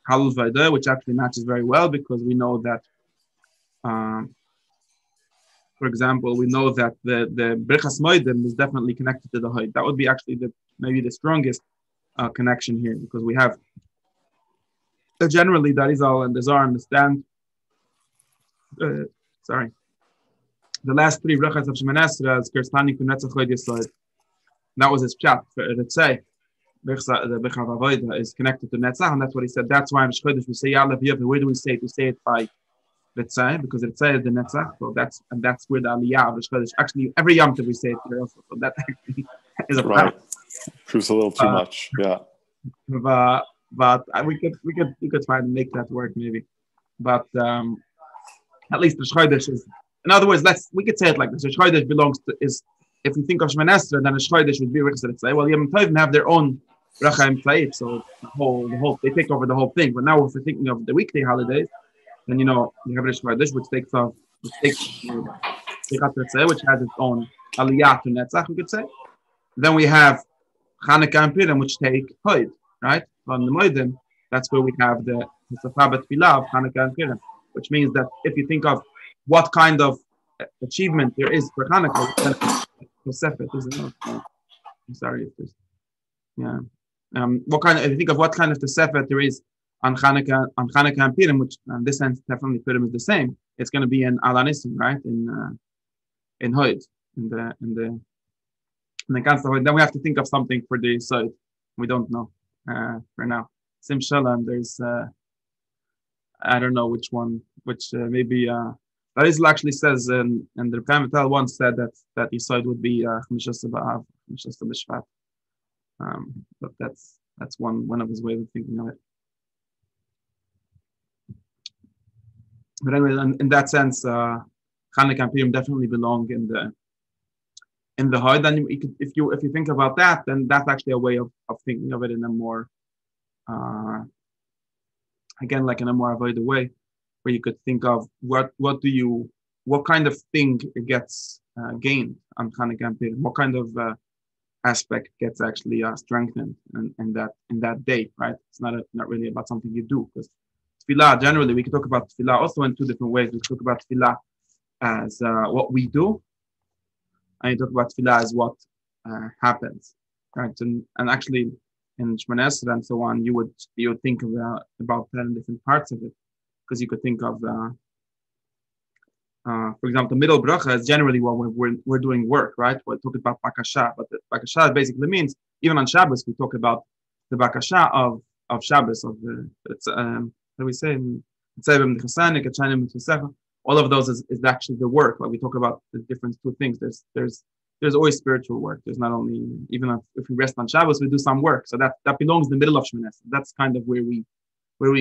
Speaker 1: Halul Vayda, which actually matches very well because we know that, for example, we know that the Brichas Moedim is definitely connected to the Hoyd. That would be actually maybe the strongest connection here, because we have generally that is all, and the Zohar understand. The last three brachas of Shemoneh Esrei is Kirstani Kunetzach Hoyd Yesod. That was his chat. Let's say the Bechav Avodah is connected to Netzach, and that's what he said. That's why in Chodesh we say Ya'alev Yav. Where do we say it? We say it by Letzai, because Letzai is the Netzach. So that's where the Aliyah of the Chodesh. Actually, every Yom Tov we say it there also. So that actually is a
Speaker 2: right. Proves a little too much. Yeah.
Speaker 1: but we could try to make that work maybe. But at least the Shchodesh is. In other words, we could say it like this: the Shchodesh belongs to is. If we think of Shemon Esrei, then the Shchodesh would be Riches say. Well, Yom Tovim have their own Bracha Tzayit, so the whole they take over the whole thing. But now, if we're thinking of the weekday holidays, then you have the Shchodesh, which has its own Aliyah to Netzach, we could say. Then we have Chanukah and Purim, which take Hod, right? On the Moedim, that's where we have the Safabat Tefillah of Chanukah and Purim, which means that if you think of what kind of achievement there is for Chanukah, Tosefet, isn't it? I'm sorry if there's, yeah. If you think of what kind of Tosefet there is on Chanukah and Purim, which in this sense definitely Purim is the same, it's going to be in Alanissim, right? In Hod, in the then we have to think of something for the side. We don't know for now. Sim Shalom, there's I don't know which one, maybe Arizal actually says, and the Rebbe once said that the side would be Chmishas B'Av, Chmishas B'Shvat. But that's one of his ways of thinking of it. But anyway, in that sense, Chanukah and Purim definitely belong in the Hod. Then if you think about that, then that's actually a way of thinking of it in a more again, like in a more avoided way, where you could think of what kind of thing gets gained on Chanukah and Purim, what kind of aspect gets actually strengthened in that day, right? It's not really about something you do, because Tefillah generally we can talk about Tefillah also in two different ways. We talk about Tefillah as what we do, and you talk about Tefillah as what happens, right? And actually, in Shemon Esrei and so on, you would think about 10 different parts of it, because you could think of, for example, the middle bracha is generally what we're doing work, right? We're talking about bakasha, but the bakasha basically means even on Shabbos we talk about the bakasha of Shabbos, of the what do we say? All of those is actually the work. Like we talk about the difference two things. There's always spiritual work. There's not only, even if we rest on Shabbos, we do some work. So that belongs in the middle of Shemon Esrei. That's kind of where we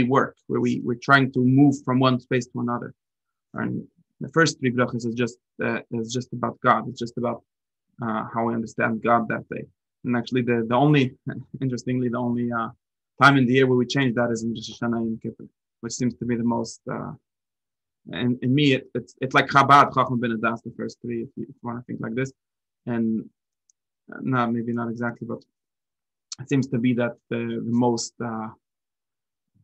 Speaker 1: work, where we're trying to move from one space to another. And the first three brachas is just about God. It's just about how we understand God that day. And actually, the only interestingly the only time in the year where we change that is in Rosh Hashanah and Kippur, which seems to be the most. And in me, it's like Chabad, Chacham Ben Adas, the first three, if you want to think like this. And no, maybe not exactly, but it seems to be that the most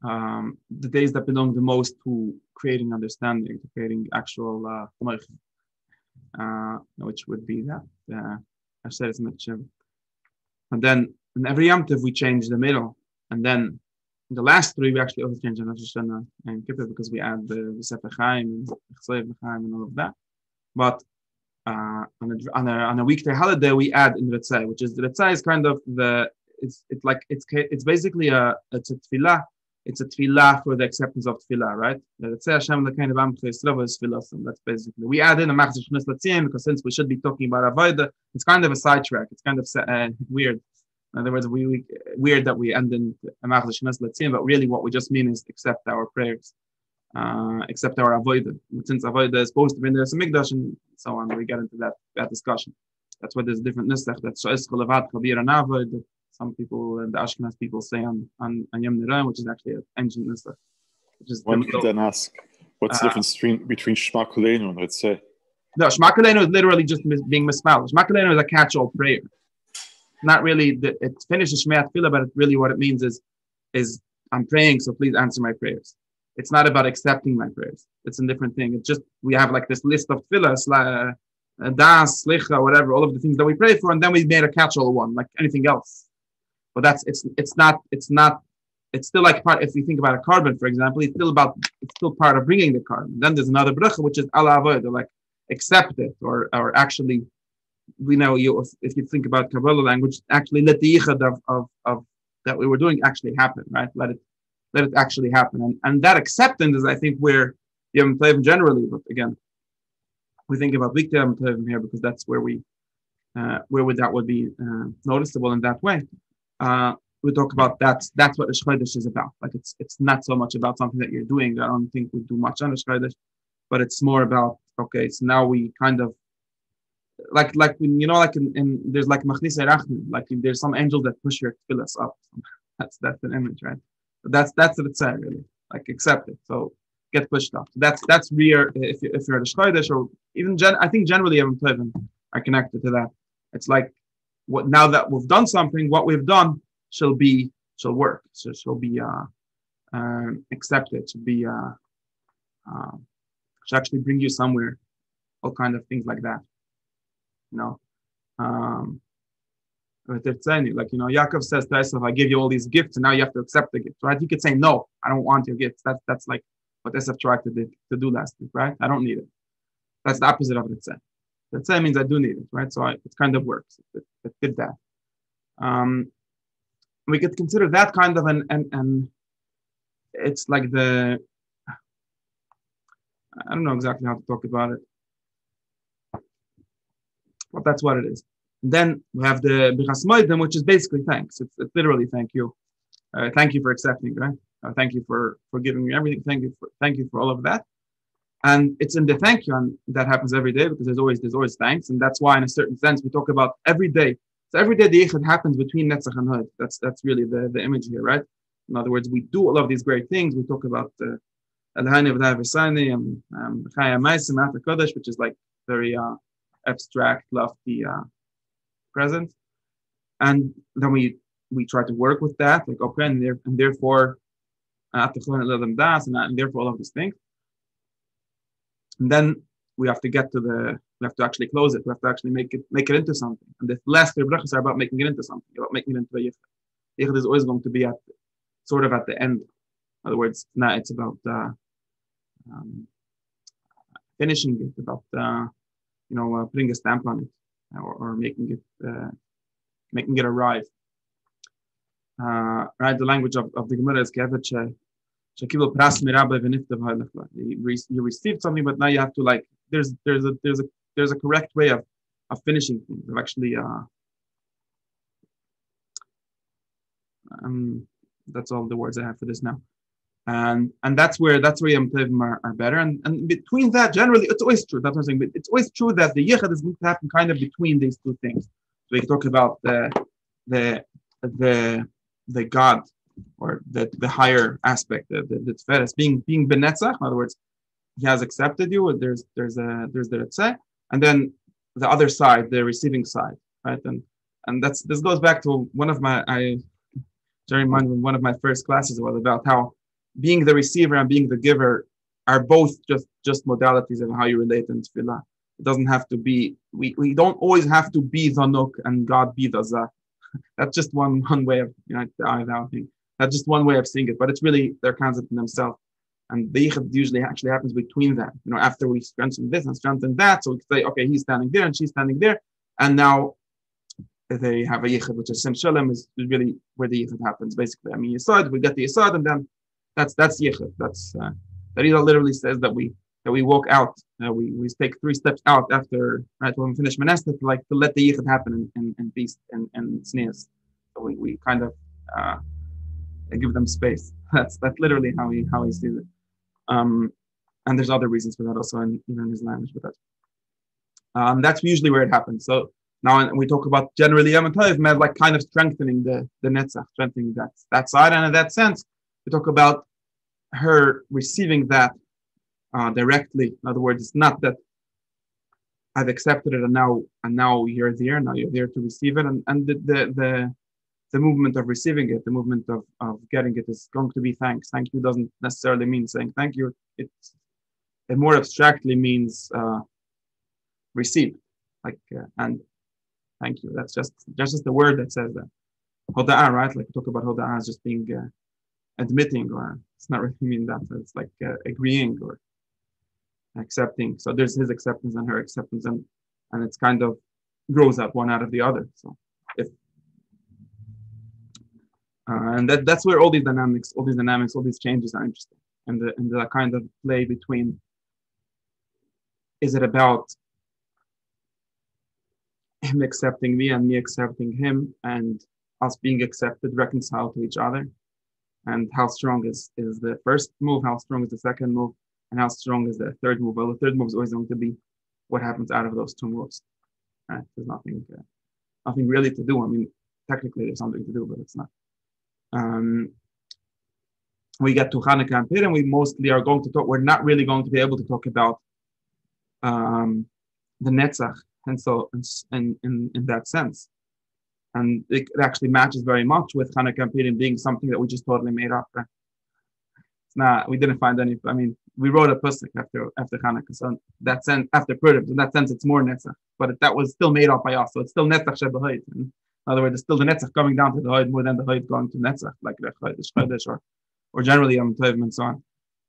Speaker 1: the days that belong the most to creating understanding, to creating actual which would be that Aseret Mitzvah. And then in every Yom Tov we change the middle, and then in the last three we actually always change Rosh Hashanah and Kippur, because we add the Sefer Chaim and Chesed Chaim and all of that. But on a weekday holiday we add in Retzai, which is the Retzai is kind of it's basically it's a tefillah. It's a tefillah for the acceptance of tefillah, right? The Retzai Hashem the kind of Am Yisrael is tefillah. So that's basically we add in a Machzor Shnas Latzim, because since we should be talking about Avodah, it's kind of a sidetrack. It's kind of weird. In other words, weird that we end in a Machzor Shnas Latzim, but really what we just mean is accept our prayers. Except our avodah. Since avodah is supposed to be in the Mikdash and so on, we get into that discussion. That's why there's different nusach. That's Levat Kabir and Avodah. Some people, the Ashkenaz people, say on Yom Nirayim, which is actually an ancient nusach.
Speaker 2: One could then ask, what's the difference between Shema Kuleinu and let's say?
Speaker 1: No, Shema Kuleinu is literally just being misspelled. Shema Kuleinu is a catch-all prayer. Not really. It finishes Shema Tefillah, but really what it means is I'm praying, so please answer my prayers. It's not about accepting my prayers. It's a different thing. It's just we have like this list of tefillahs, das, slicha, whatever, all of the things that we pray for, and then we made a catch-all one, like anything else. But it's still like part. If you think about a carbon, for example, it's still part of bringing the carbon. Then there's another bracha, which is ala avodah, like accept it, or actually, if you think about Kabbalah language, actually let the yichud of that we were doing actually happen, right? Let it actually happen. And that acceptance is, I think, where Yom Tov generally, but again, we think about weekday Yom Tov here because that's where that would be noticeable in that way. we talk about that's what Rosh Chodesh is about. Like it's not so much about something that you're doing. I don't think we do much on Rosh Chodesh, but it's more about, okay, so now we kind of like when, like in there's like Machnisa Rachman, like there's some angels that push your tefillas up. That's an image, right? But that's what it's saying, really. Like accept it. So get pushed up. So that's real if you're at a Chodesh, or even I think generally Yom Tovim are connected to that. It's like, what now that we've done something, what we've done shall work. So shall be accepted, should be should actually bring you somewhere. All kind of things like that. But it's saying, like, Yaakov says to Esav, I give you all these gifts, and now you have to accept the gift, right? He could say, no, I don't want your gifts. That's like what Esav tried to do last week, right? I don't need it. That's the opposite of Ritzeh. Ritzeh means I do need it, right? So it kind of works. It did that. We could consider that kind of and it's like I don't know exactly how to talk about it, but that's what it is. And then we have the Bichas Moedim, which is basically thanks. It's literally thank you. Thank you for accepting, right? Thank you for giving me everything. Thank you for all of that. And it's in the thank you, and that happens every day because there's always thanks, and that's why, in a certain sense, we talk about every day. So every day the yichud happens between Netzach and Hod. That's really the image here, right? In other words, we do all of these great things. We talk about Elhaini V'Dai V'Sani and Chaya Ma'asim Ata Kodesh, which is like very abstract, lofty present, and then we try to work with that, like okay, and therefore and therefore all of these things. And then we have to actually close it. We have to actually make it into something. And the last three brachas are about making it into something, about making it into a yichud. Yichud is always going to be at the end. In other words, now it's about finishing it, about putting a stamp on it, or making it arrive. Right, the language of the Gemara is kevet. You received something, but now you have to, like, there's a correct way of finishing things, of actually that's all the words I have for this now. And that's where Yom Tovim are better. And between that, generally it's always true. That's what I'm saying. But it's always true that the yichud is going to happen kind of between these two things. So we talk about the God, or the higher aspect, the Tferes being benetzach. In other words, he has accepted you. There's the Ritzeh, and then the other side, the receiving side, right? And this goes back to one of my first classes was about how being the receiver and being the giver are both just modalities of how you relate in tefillah. It doesn't have to be. We don't always have to be the Nuk and God be the Zah. That's just one way of the thing. That's just one way of seeing it, but it's really their concept in themselves. And the yichud usually actually happens between them. After we strengthen this and strengthen that, so we can say, okay, he's standing there and she's standing there, and now they have a yichud, which is Sim Shalom, is really where the yichud happens. Basically, Yesod, we get the Yesod, and then that's yichud. That's that literally says that we walk out. We take 3 steps out after, right, when we finish Monastic, to let the yichud happen in peace and tznius. So we kind of give them space. That's literally how he sees it. And there's other reasons for that also in his language, but that's usually where it happens. So now we talk about generally Yom Tovim, like kind of strengthening the netzach, strengthening that side, and in that sense, we talk about her receiving that directly. In other words, it's not that I've accepted it and now you're there. Now you're there to receive it, and the movement of receiving it, the movement of getting it is going to be thanks. Thank you doesn't necessarily mean saying thank you. It more abstractly means receive, and thank you. That's just the word that says that. Hoda'ah, right? Like we talk about hoda'ah as just being admitting, or it's not really mean that. It's like agreeing or accepting. So there's his acceptance and her acceptance, and it's kind of grows up one out of the other. So if and that's where all these dynamics, all these changes are interesting, and the kind of play between, is it about him accepting me and me accepting him, and us being accepted, reconciled to each other, and how strong is the first move, how strong is the second move, and how strong is the third move. Well, the third move is always going to be what happens out of those two moves. Right? There's nothing really to do. I mean, technically there's something to do, but it's not. We get to Chanuka and Purim, we mostly are going to talk. We're not really going to be able to talk about the Netzach, and so in that sense, and it actually matches very much with Chanuka and Purim being something that we just totally made up. Right? It's not. We didn't find any. I mean, we wrote a pasuk after Chanuka, so in that sense, after Purim, in that sense, it's more Netzach, but that was still made up by us. So it's still Netzach Shebahayit. In other words, it's still the Netzach coming down to the Hayit more than the Hayit going to Netzach, like the Chodesh or generally Yom Tov and so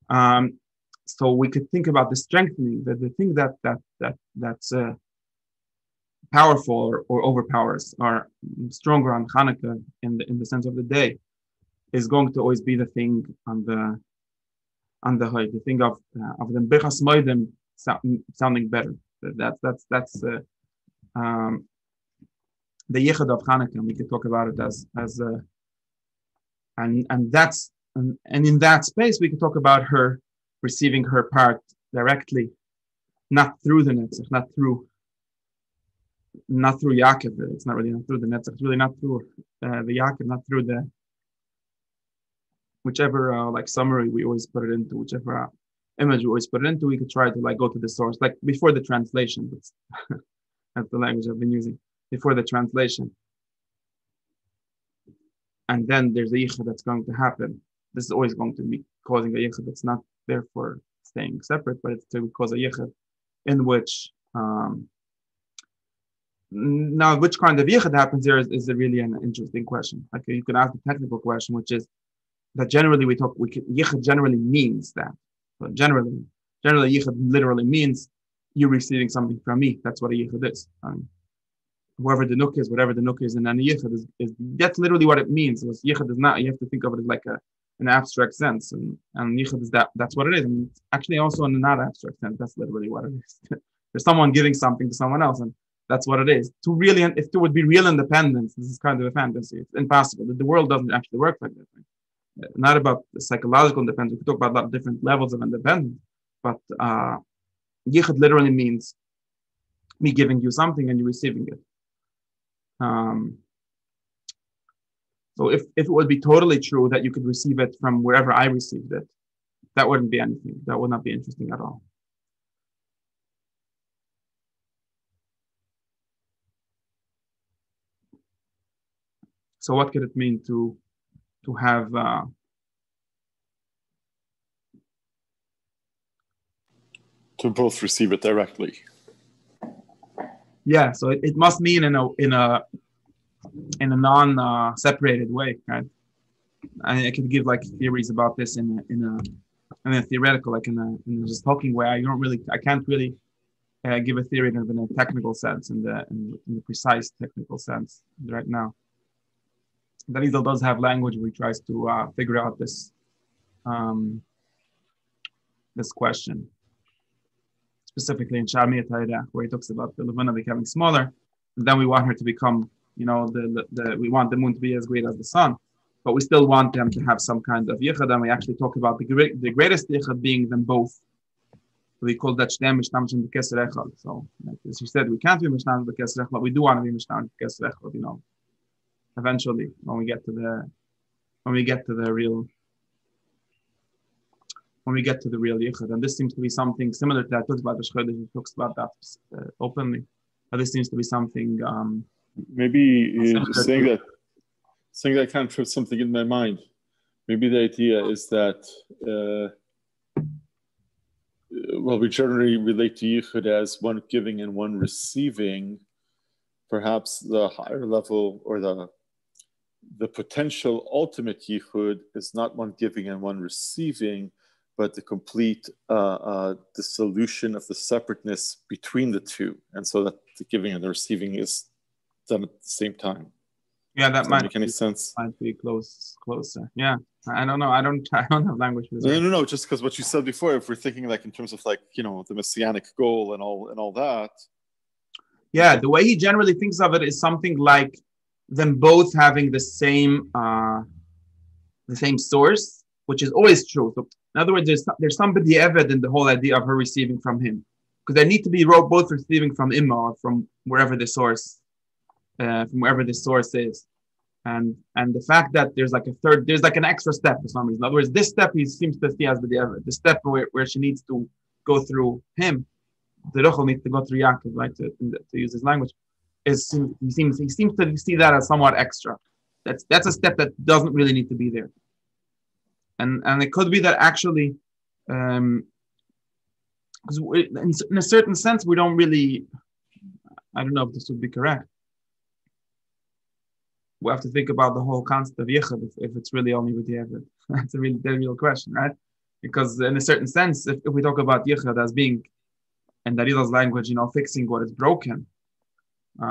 Speaker 1: on. So we could think about the strengthening, that the thing that's powerful or overpowers or stronger on Hanukkah in the sense of the day is going to always be the thing on the Hayit, the thing of the Bechas Moedim sounding better. That's the yichud of Hanukkah. We could talk about it as and that's. And in that space, we can talk about her receiving her part directly, not through the Netzach, not through Yaakov. It's not really not through the Netzach. It's really not through the Yaakov, not through the whichever summary we always put it into, whichever image we always put it into. We could try to go to the source, like before the translation. That's the language I've been using before the translation. And then there's a yichud that's going to happen. This is always going to be causing a yichud that's not therefore staying separate, but it's to cause a yichud in which now which kind of yichud happens there is really an interesting question. Like you can ask the technical question, which is that generally yichud generally means that. So generally yichud literally means you receiving something from me. That's what a yichud is. Whoever the nuk is, whatever the nuk is, and then the yichud is that's literally what it means. Yichud is not. You have to think of it as like an abstract sense, and yichud is that's what it is. And it's actually also in a not abstract sense. That's literally what it is. There's someone giving something to someone else, and that's what it is. If there would be real independence, this is kind of a fantasy. It's impossible. The world doesn't actually work like that. Right? Not about the psychological independence. We could talk about a lot of different levels of independence, but yichud literally means me giving you something and you receiving it. So if it would be totally true that you could receive it from wherever I received it, that wouldn't be anything. That would not be interesting at all. So what could it mean to have
Speaker 2: to both receive it directly?
Speaker 1: Yeah, so it must mean in a non-separated way, right? I could give theories about this in a theoretical, in a just talking way. I can't really give a theory in a technical sense, in the precise technical sense right now. Daniel does have language where he tries to figure out this question. Specifically in Shamiyat Hayrach, where he talks about the Levana becoming smaller, and then we want her to become, we want the moon to be as great as the sun, but we still want them to have some kind of yichud, and we actually talk about the greatest yichud being them both. We call that Shnei Mishtamshim B'Keser Echad. So, as you said, we can't be Mishtamshim B'Keser Echad, but we do want to be Mishtamshim B'Keser Echad, eventually, when we get to the real yichud. And this seems to be something similar to that. Talks about the Shchodesh, he talks about that openly. But this seems to be something.
Speaker 2: Maybe saying that kind of puts something in my mind. Maybe the idea is that, we generally relate to yichud as one giving and one receiving. Perhaps the higher level or the potential ultimate yichud is not one giving and one receiving, but the complete dissolution of the separateness between the two, and so that the giving and the receiving is done at the same time.
Speaker 1: Yeah, that might
Speaker 2: make any sense.
Speaker 1: Might be closer. Yeah, I don't know. I don't have language for this.
Speaker 2: No. Just because what you said before, if we're thinking in terms of the messianic goal and all that.
Speaker 1: Yeah, the way he generally thinks of it is something like them both having the same source, which is always true. So in other words, there's somebody evident in the whole idea of her receiving from him, because they need to be both receiving from Imma or from wherever the source is. And the fact that there's like there's like an extra step for some reason. In other words, this step he seems to see as the step where she needs to go through him. The Ruchel needs to go through Yaakov, right? To use his language, he seems to see that as somewhat extra. That's a step that doesn't really need to be there. And it could be that actually, because in a certain sense we don't really. I don't know if this would be correct. We have to think about the whole concept of yichud if it's really only with the Eved. That's a real question, right? Because in a certain sense, if we talk about yichud as being, in Darila's language, fixing what is broken, be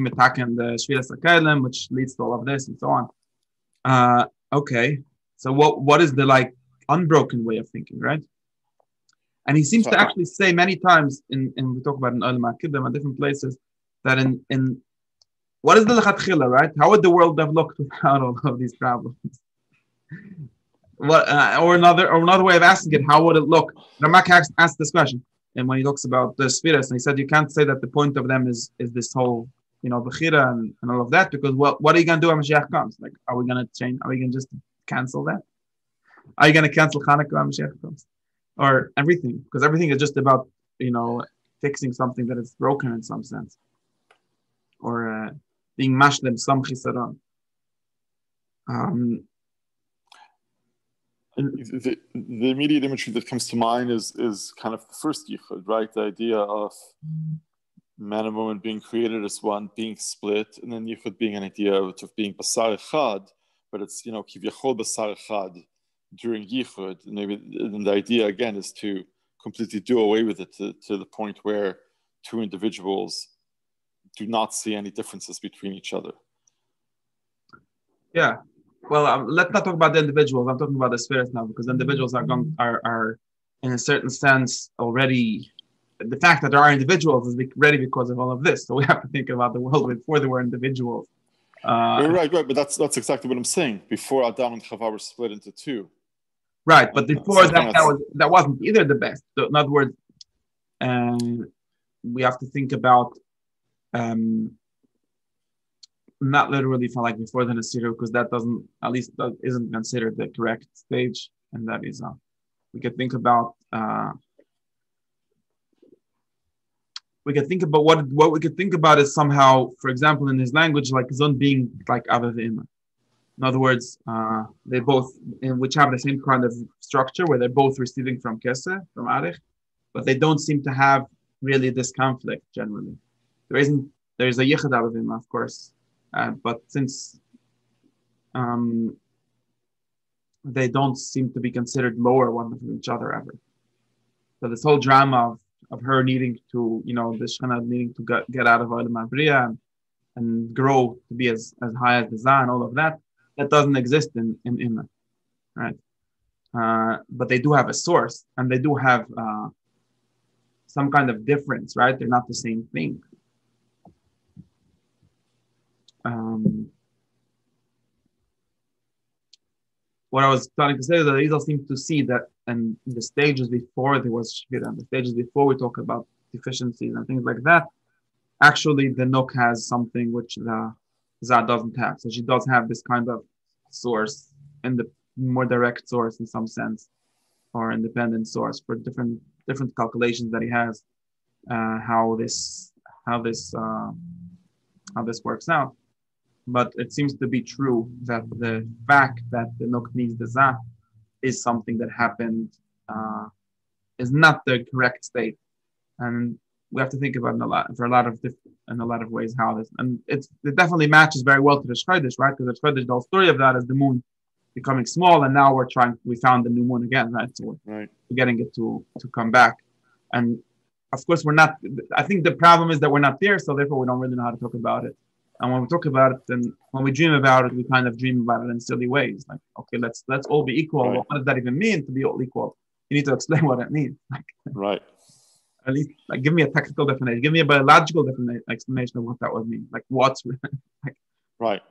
Speaker 1: metaken the shviras hakelim, which leads to all of this and so on. Okay, so what is the unbroken way of thinking, right? And he seems to actually say many times in we talk about in Olam HaKiddim at different places that in what is the lechatchila, right? How would the world have looked without all of these problems? Or another way of asking it, how would it look? Ramak asked this question, and when he talks about the spheres, and he said you can't say that the point of them is this whole bechira and all of that, because what are you going to do when Mashiach comes? Like, are we going to change? Are we going to just cancel that? Are you going to cancel Chanukah when Mashiach comes, or everything? Because everything is just about fixing something that is broken in some sense, or being mashlim some chisaron.
Speaker 2: The immediate imagery that comes to mind is kind of the first yichud, right? The idea of man and woman being created as one, being split, and then yichud being an idea of being basar echad, but it's kivyachol basar echad during yichud. And the idea again is to completely do away with it to the point where two individuals do not see any differences between each other.
Speaker 1: Yeah. Well, let's not talk about the individuals. I'm talking about the spirits now, because individuals are in a certain sense already. The fact that there are individuals is ready because of all of this. So we have to think about the world before there were individuals.
Speaker 2: Right. But that's exactly what I'm saying. Before Adam and Chava were split into two.
Speaker 1: Right, but before that wasn't either the best. So in other words, we have to think about. Not literally for before the Nasiru, because that isn't considered the correct stage, and that is we could think about what we could think about is somehow, for example, in his language, like zon being like Ava Ve'ima. In other words, they both which have the same kind of structure where they're both receiving from Keseh, from Arich, but they don't seem to have really this conflict generally. There's a yichud Ava Ve'ima, of course. But since they don't seem to be considered lower one from each other ever, so this whole drama of her needing to, the Shechina needing to get out of Olam HaBriya and grow to be as high as the Zah and all of that doesn't exist in Imma, right? But they do have a source, and they do have some kind of difference, right? They're not the same thing. What I was trying to say is that Rizal seems to see that, and the stages before there was Shvira, and the stages before we talk about deficiencies and things like that, actually the Nuk has something which the Zah doesn't have. So she does have this kind of source, and the more direct source in some sense, or independent source for different calculations that he has, how this works out. But it seems to be true that the fact that the Nuk needs the Zah is something that happened, is not the correct state, and we have to think about in a lot of ways how this, and it definitely matches very well to the Shchodesh, right? Because the Shchodesh, the whole story of that is the moon becoming small, and now we found the new moon again, right? So we're getting it to come back, and of course we're not. I think the problem is that we're not there, so therefore we don't really know how to talk about it. And when we talk about it, and when we dream about it, we kind of dream about it in silly ways. Like, okay, let's all be equal. Right. What does that even mean to be all equal? You need to explain what it means.
Speaker 2: Right.
Speaker 1: At least, like, give me a technical definition. Give me a biological explanation of what that would mean. Like, what's like,
Speaker 2: Right.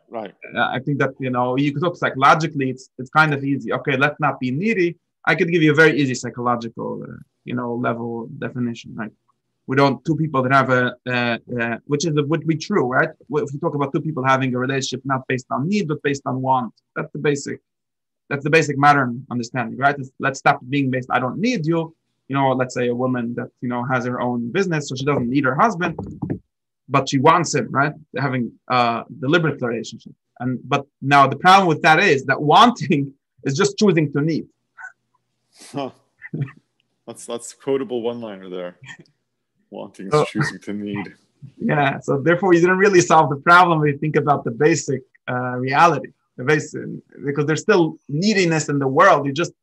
Speaker 1: I think that, you could look psychologically. It's kind of easy. Okay, let's not be needy. I could give you a very easy psychological, level definition. Right? We don't two people that have which would be true, right? If you talk about two people having a relationship not based on need but based on want, that's the basic modern understanding, right? Let's stop being based. I don't need you. Let's say a woman that has her own business, so she doesn't need her husband, but she wants him, right? Having a deliberate relationship. But now the problem with that is that wanting is just choosing to need.
Speaker 2: Huh. That's quotable one-liner there. Wanting is choosing to need.
Speaker 1: Yeah. So therefore, you didn't really solve the problem when you think about the basic reality. Because there's still neediness in the world. You're just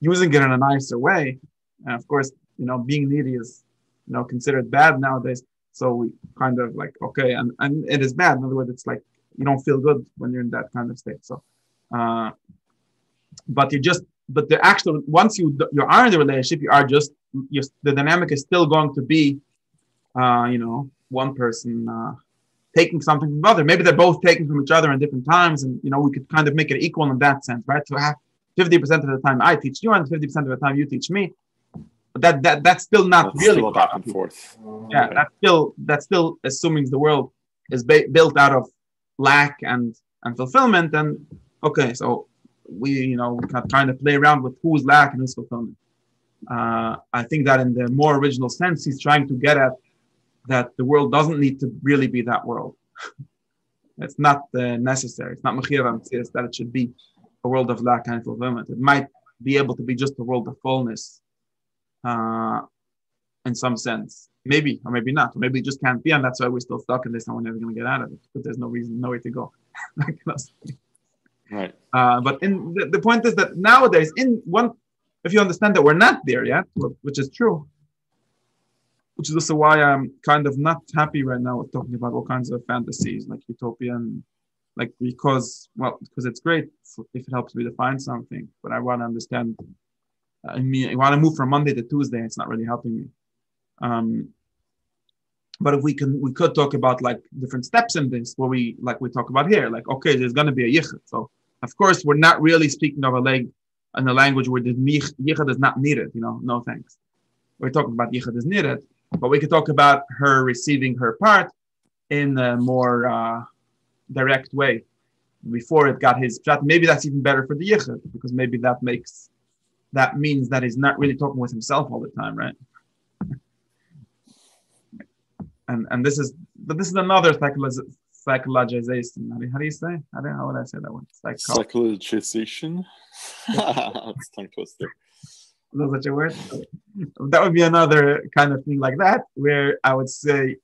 Speaker 1: using it in a nicer way. And of course, being needy is, considered bad nowadays. So we kind of like, okay, and it is bad. In other words, it's like you don't feel good when you're in that kind of state. So, but the actual, once you are in the relationship, the dynamic is still going to be, one person taking something from the other. Maybe they're both taking from each other in different times, and we could kind of make it equal in that sense, right? So have 50% of the time I teach you, and 50% of the time you teach me. But that's still not
Speaker 2: that's
Speaker 1: really
Speaker 2: still back and forth.
Speaker 1: Yeah, okay. That's still assuming the world is built out of lack and fulfillment. And okay, so we can kind of play around with who's lack and who's fulfillment. I think that in the more original sense, he's trying to get at that the world doesn't need to really be that world. It's not necessary. It's not mechira that it should be a world of lack and fulfillment. It might be able to be just a world of fullness, in some sense. Maybe, or maybe not. Or maybe it just can't be, and that's why we're still stuck in this and we're never going to get out of it, because there's nowhere to go.
Speaker 2: Right.
Speaker 1: But the point is that nowadays, if you understand that we're not there yet, which is true, which is also why I'm kind of not happy right now with talking about all kinds of fantasies like utopian, because it's great if it helps me define something, but I want to understand. I want to move from Monday to Tuesday. It's not really helping me. But if we could talk about like different steps in this, where we talk about here, like, okay, there's going to be a yichud. So of course we're not really speaking of in a language where the yichud is not needed. No thanks. We're talking about yichud is needed, but we could talk about her receiving her part in a more direct way before it got his shot. Maybe that's even better for the yichud, because maybe that means that he's not really talking with himself all the time, right? And this is another psychologization. How do you say? How would I say that one?
Speaker 2: Psychologization. It's tongue twister.
Speaker 1: Is that such a word? That would be another kind of thing like that, where I would say,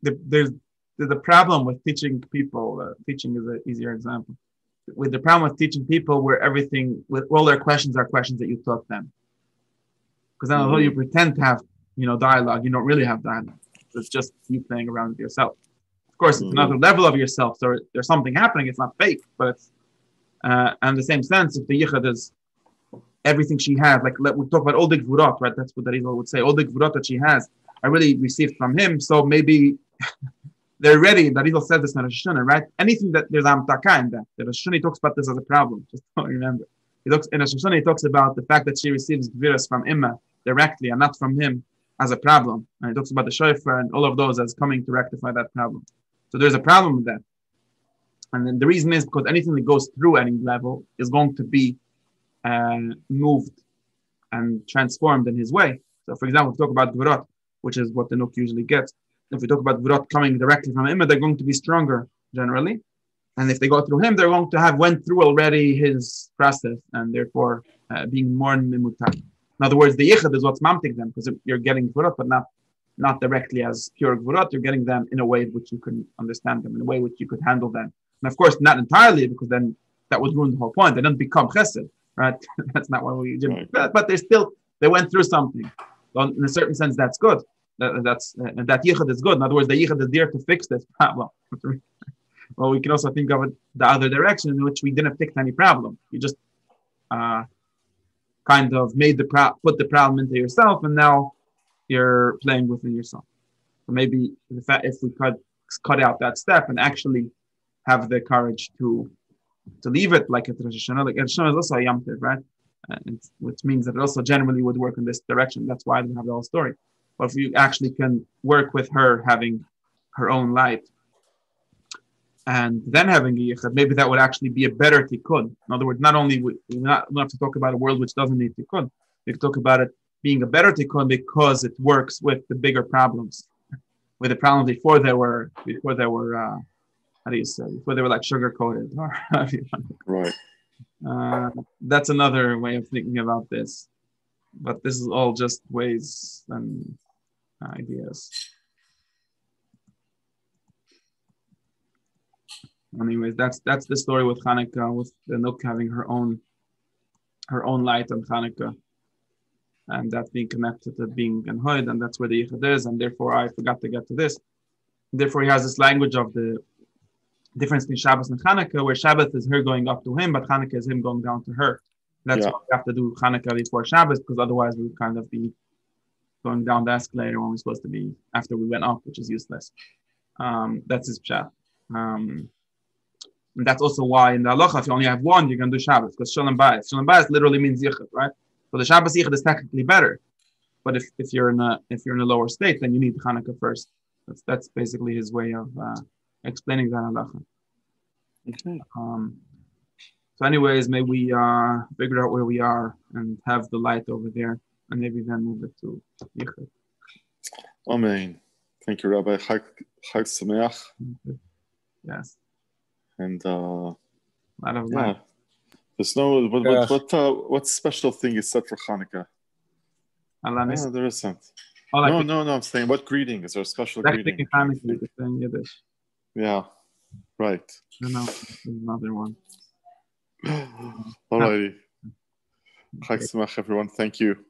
Speaker 1: there's a problem with teaching people. Teaching is an easier example. With the problem with teaching people where with all their questions are questions that you taught them. Because then although you pretend to have, dialogue, you don't really have dialogue. It's just you playing around with yourself. Of course, it's another level of yourself. So there's something happening. It's not fake, but it's, and in the same sense, if the yichud is everything she has, like we talk about all the gvurot, right? That's what the Rizal would say. All the gvurot that she has, I really received from him. So maybe they're ready. The Rizal says this in Rosh Hashanah, right? Anything that there's amtaka in that. The Rosh Hashanah talks about this as a problem. Just don't remember. In Rosh Hashanah, he talks about the fact that she receives gviras from Imma directly and not from him as a problem. And he talks about the shofar and all of those as coming to rectify that problem. So there's a problem with that. And then the reason is because anything that goes through any level is going to be moved and transformed in his way. So for example, if we talk about gvurot, which is what the Nuk usually gets. If we talk about gvurot coming directly from him, they're going to be stronger generally. And if they go through him, they're going to have went through already his process and therefore being more mimutar. In other words, the yichud is what's mamtik them, because you're getting gvurot, but not directly as pure gvurot. You're getting them in a way which you can understand them, in a way which you could handle them. And of course, not entirely, because then that would ruin the whole point. They don't become chesed, right? That's not what we do. But they went through something. So in a certain sense, that's good. That yichud is good. In other words, the yichud is there to fix this problem. Well, we can also think of it the other direction, in which we didn't fix any problem. You just kind of put the problem into yourself, and now you're playing within yourself. So maybe if we cut out that step and actually have the courage to leave it like a Rosh Hashanah, like Rosh Hashanah is also a Yom Tov, right? Which means that it also generally would work in this direction. That's why I didn't have the whole story. But if you actually can work with her having her own light and then having a yichud, maybe that would actually be a better tikkun. In other words, not only we don't have to talk about a world which doesn't need tikkun, we can talk about it being a better tikkun because it works with the bigger problems, with the problems before they were how do you say, before they were like sugar coated or
Speaker 2: right.
Speaker 1: That's another way of thinking about this, but this is all just ways and ideas. Anyways, that's the story with Chanuka, with the Nook having her own light on Chanuka, and that being connected to being in Hood, and that's where the yichud is. And therefore, I forgot to get to this. Therefore, he has this language of the difference between Shabbos and Chanukah, where Shabbos is her going up to him, but Chanukah is him going down to her. That's why we have to do Chanukah before Shabbos, because otherwise we would kind of be going down the escalator when we're supposed to be after we went up, which is useless. That's his pshat. And that's also why in the halacha, if you only have one, you're going to do Shabbos, because Shalom Bayis. Shalom Bayis literally means yichud, right? So the Shabbos yichud is technically better, but if you're in a lower state, then you need Chanukah first. That's basically his way of explaining that halacha.
Speaker 2: Okay.
Speaker 1: So anyways, maybe we figure out where we are and have the light over there, and maybe then move it to yichud.
Speaker 2: Amen. Thank you, Rabbi. Chag Sameach.
Speaker 1: Yes.
Speaker 2: And
Speaker 1: light.
Speaker 2: There's no what special thing is said for Chanukah? No, there isn't. No. I'm saying, what greeting is there? A special greeting?
Speaker 1: In Yiddish.
Speaker 2: Yeah, right.
Speaker 1: No, there's another one.
Speaker 2: Alrighty. Chag Sameach, everyone. Thank you.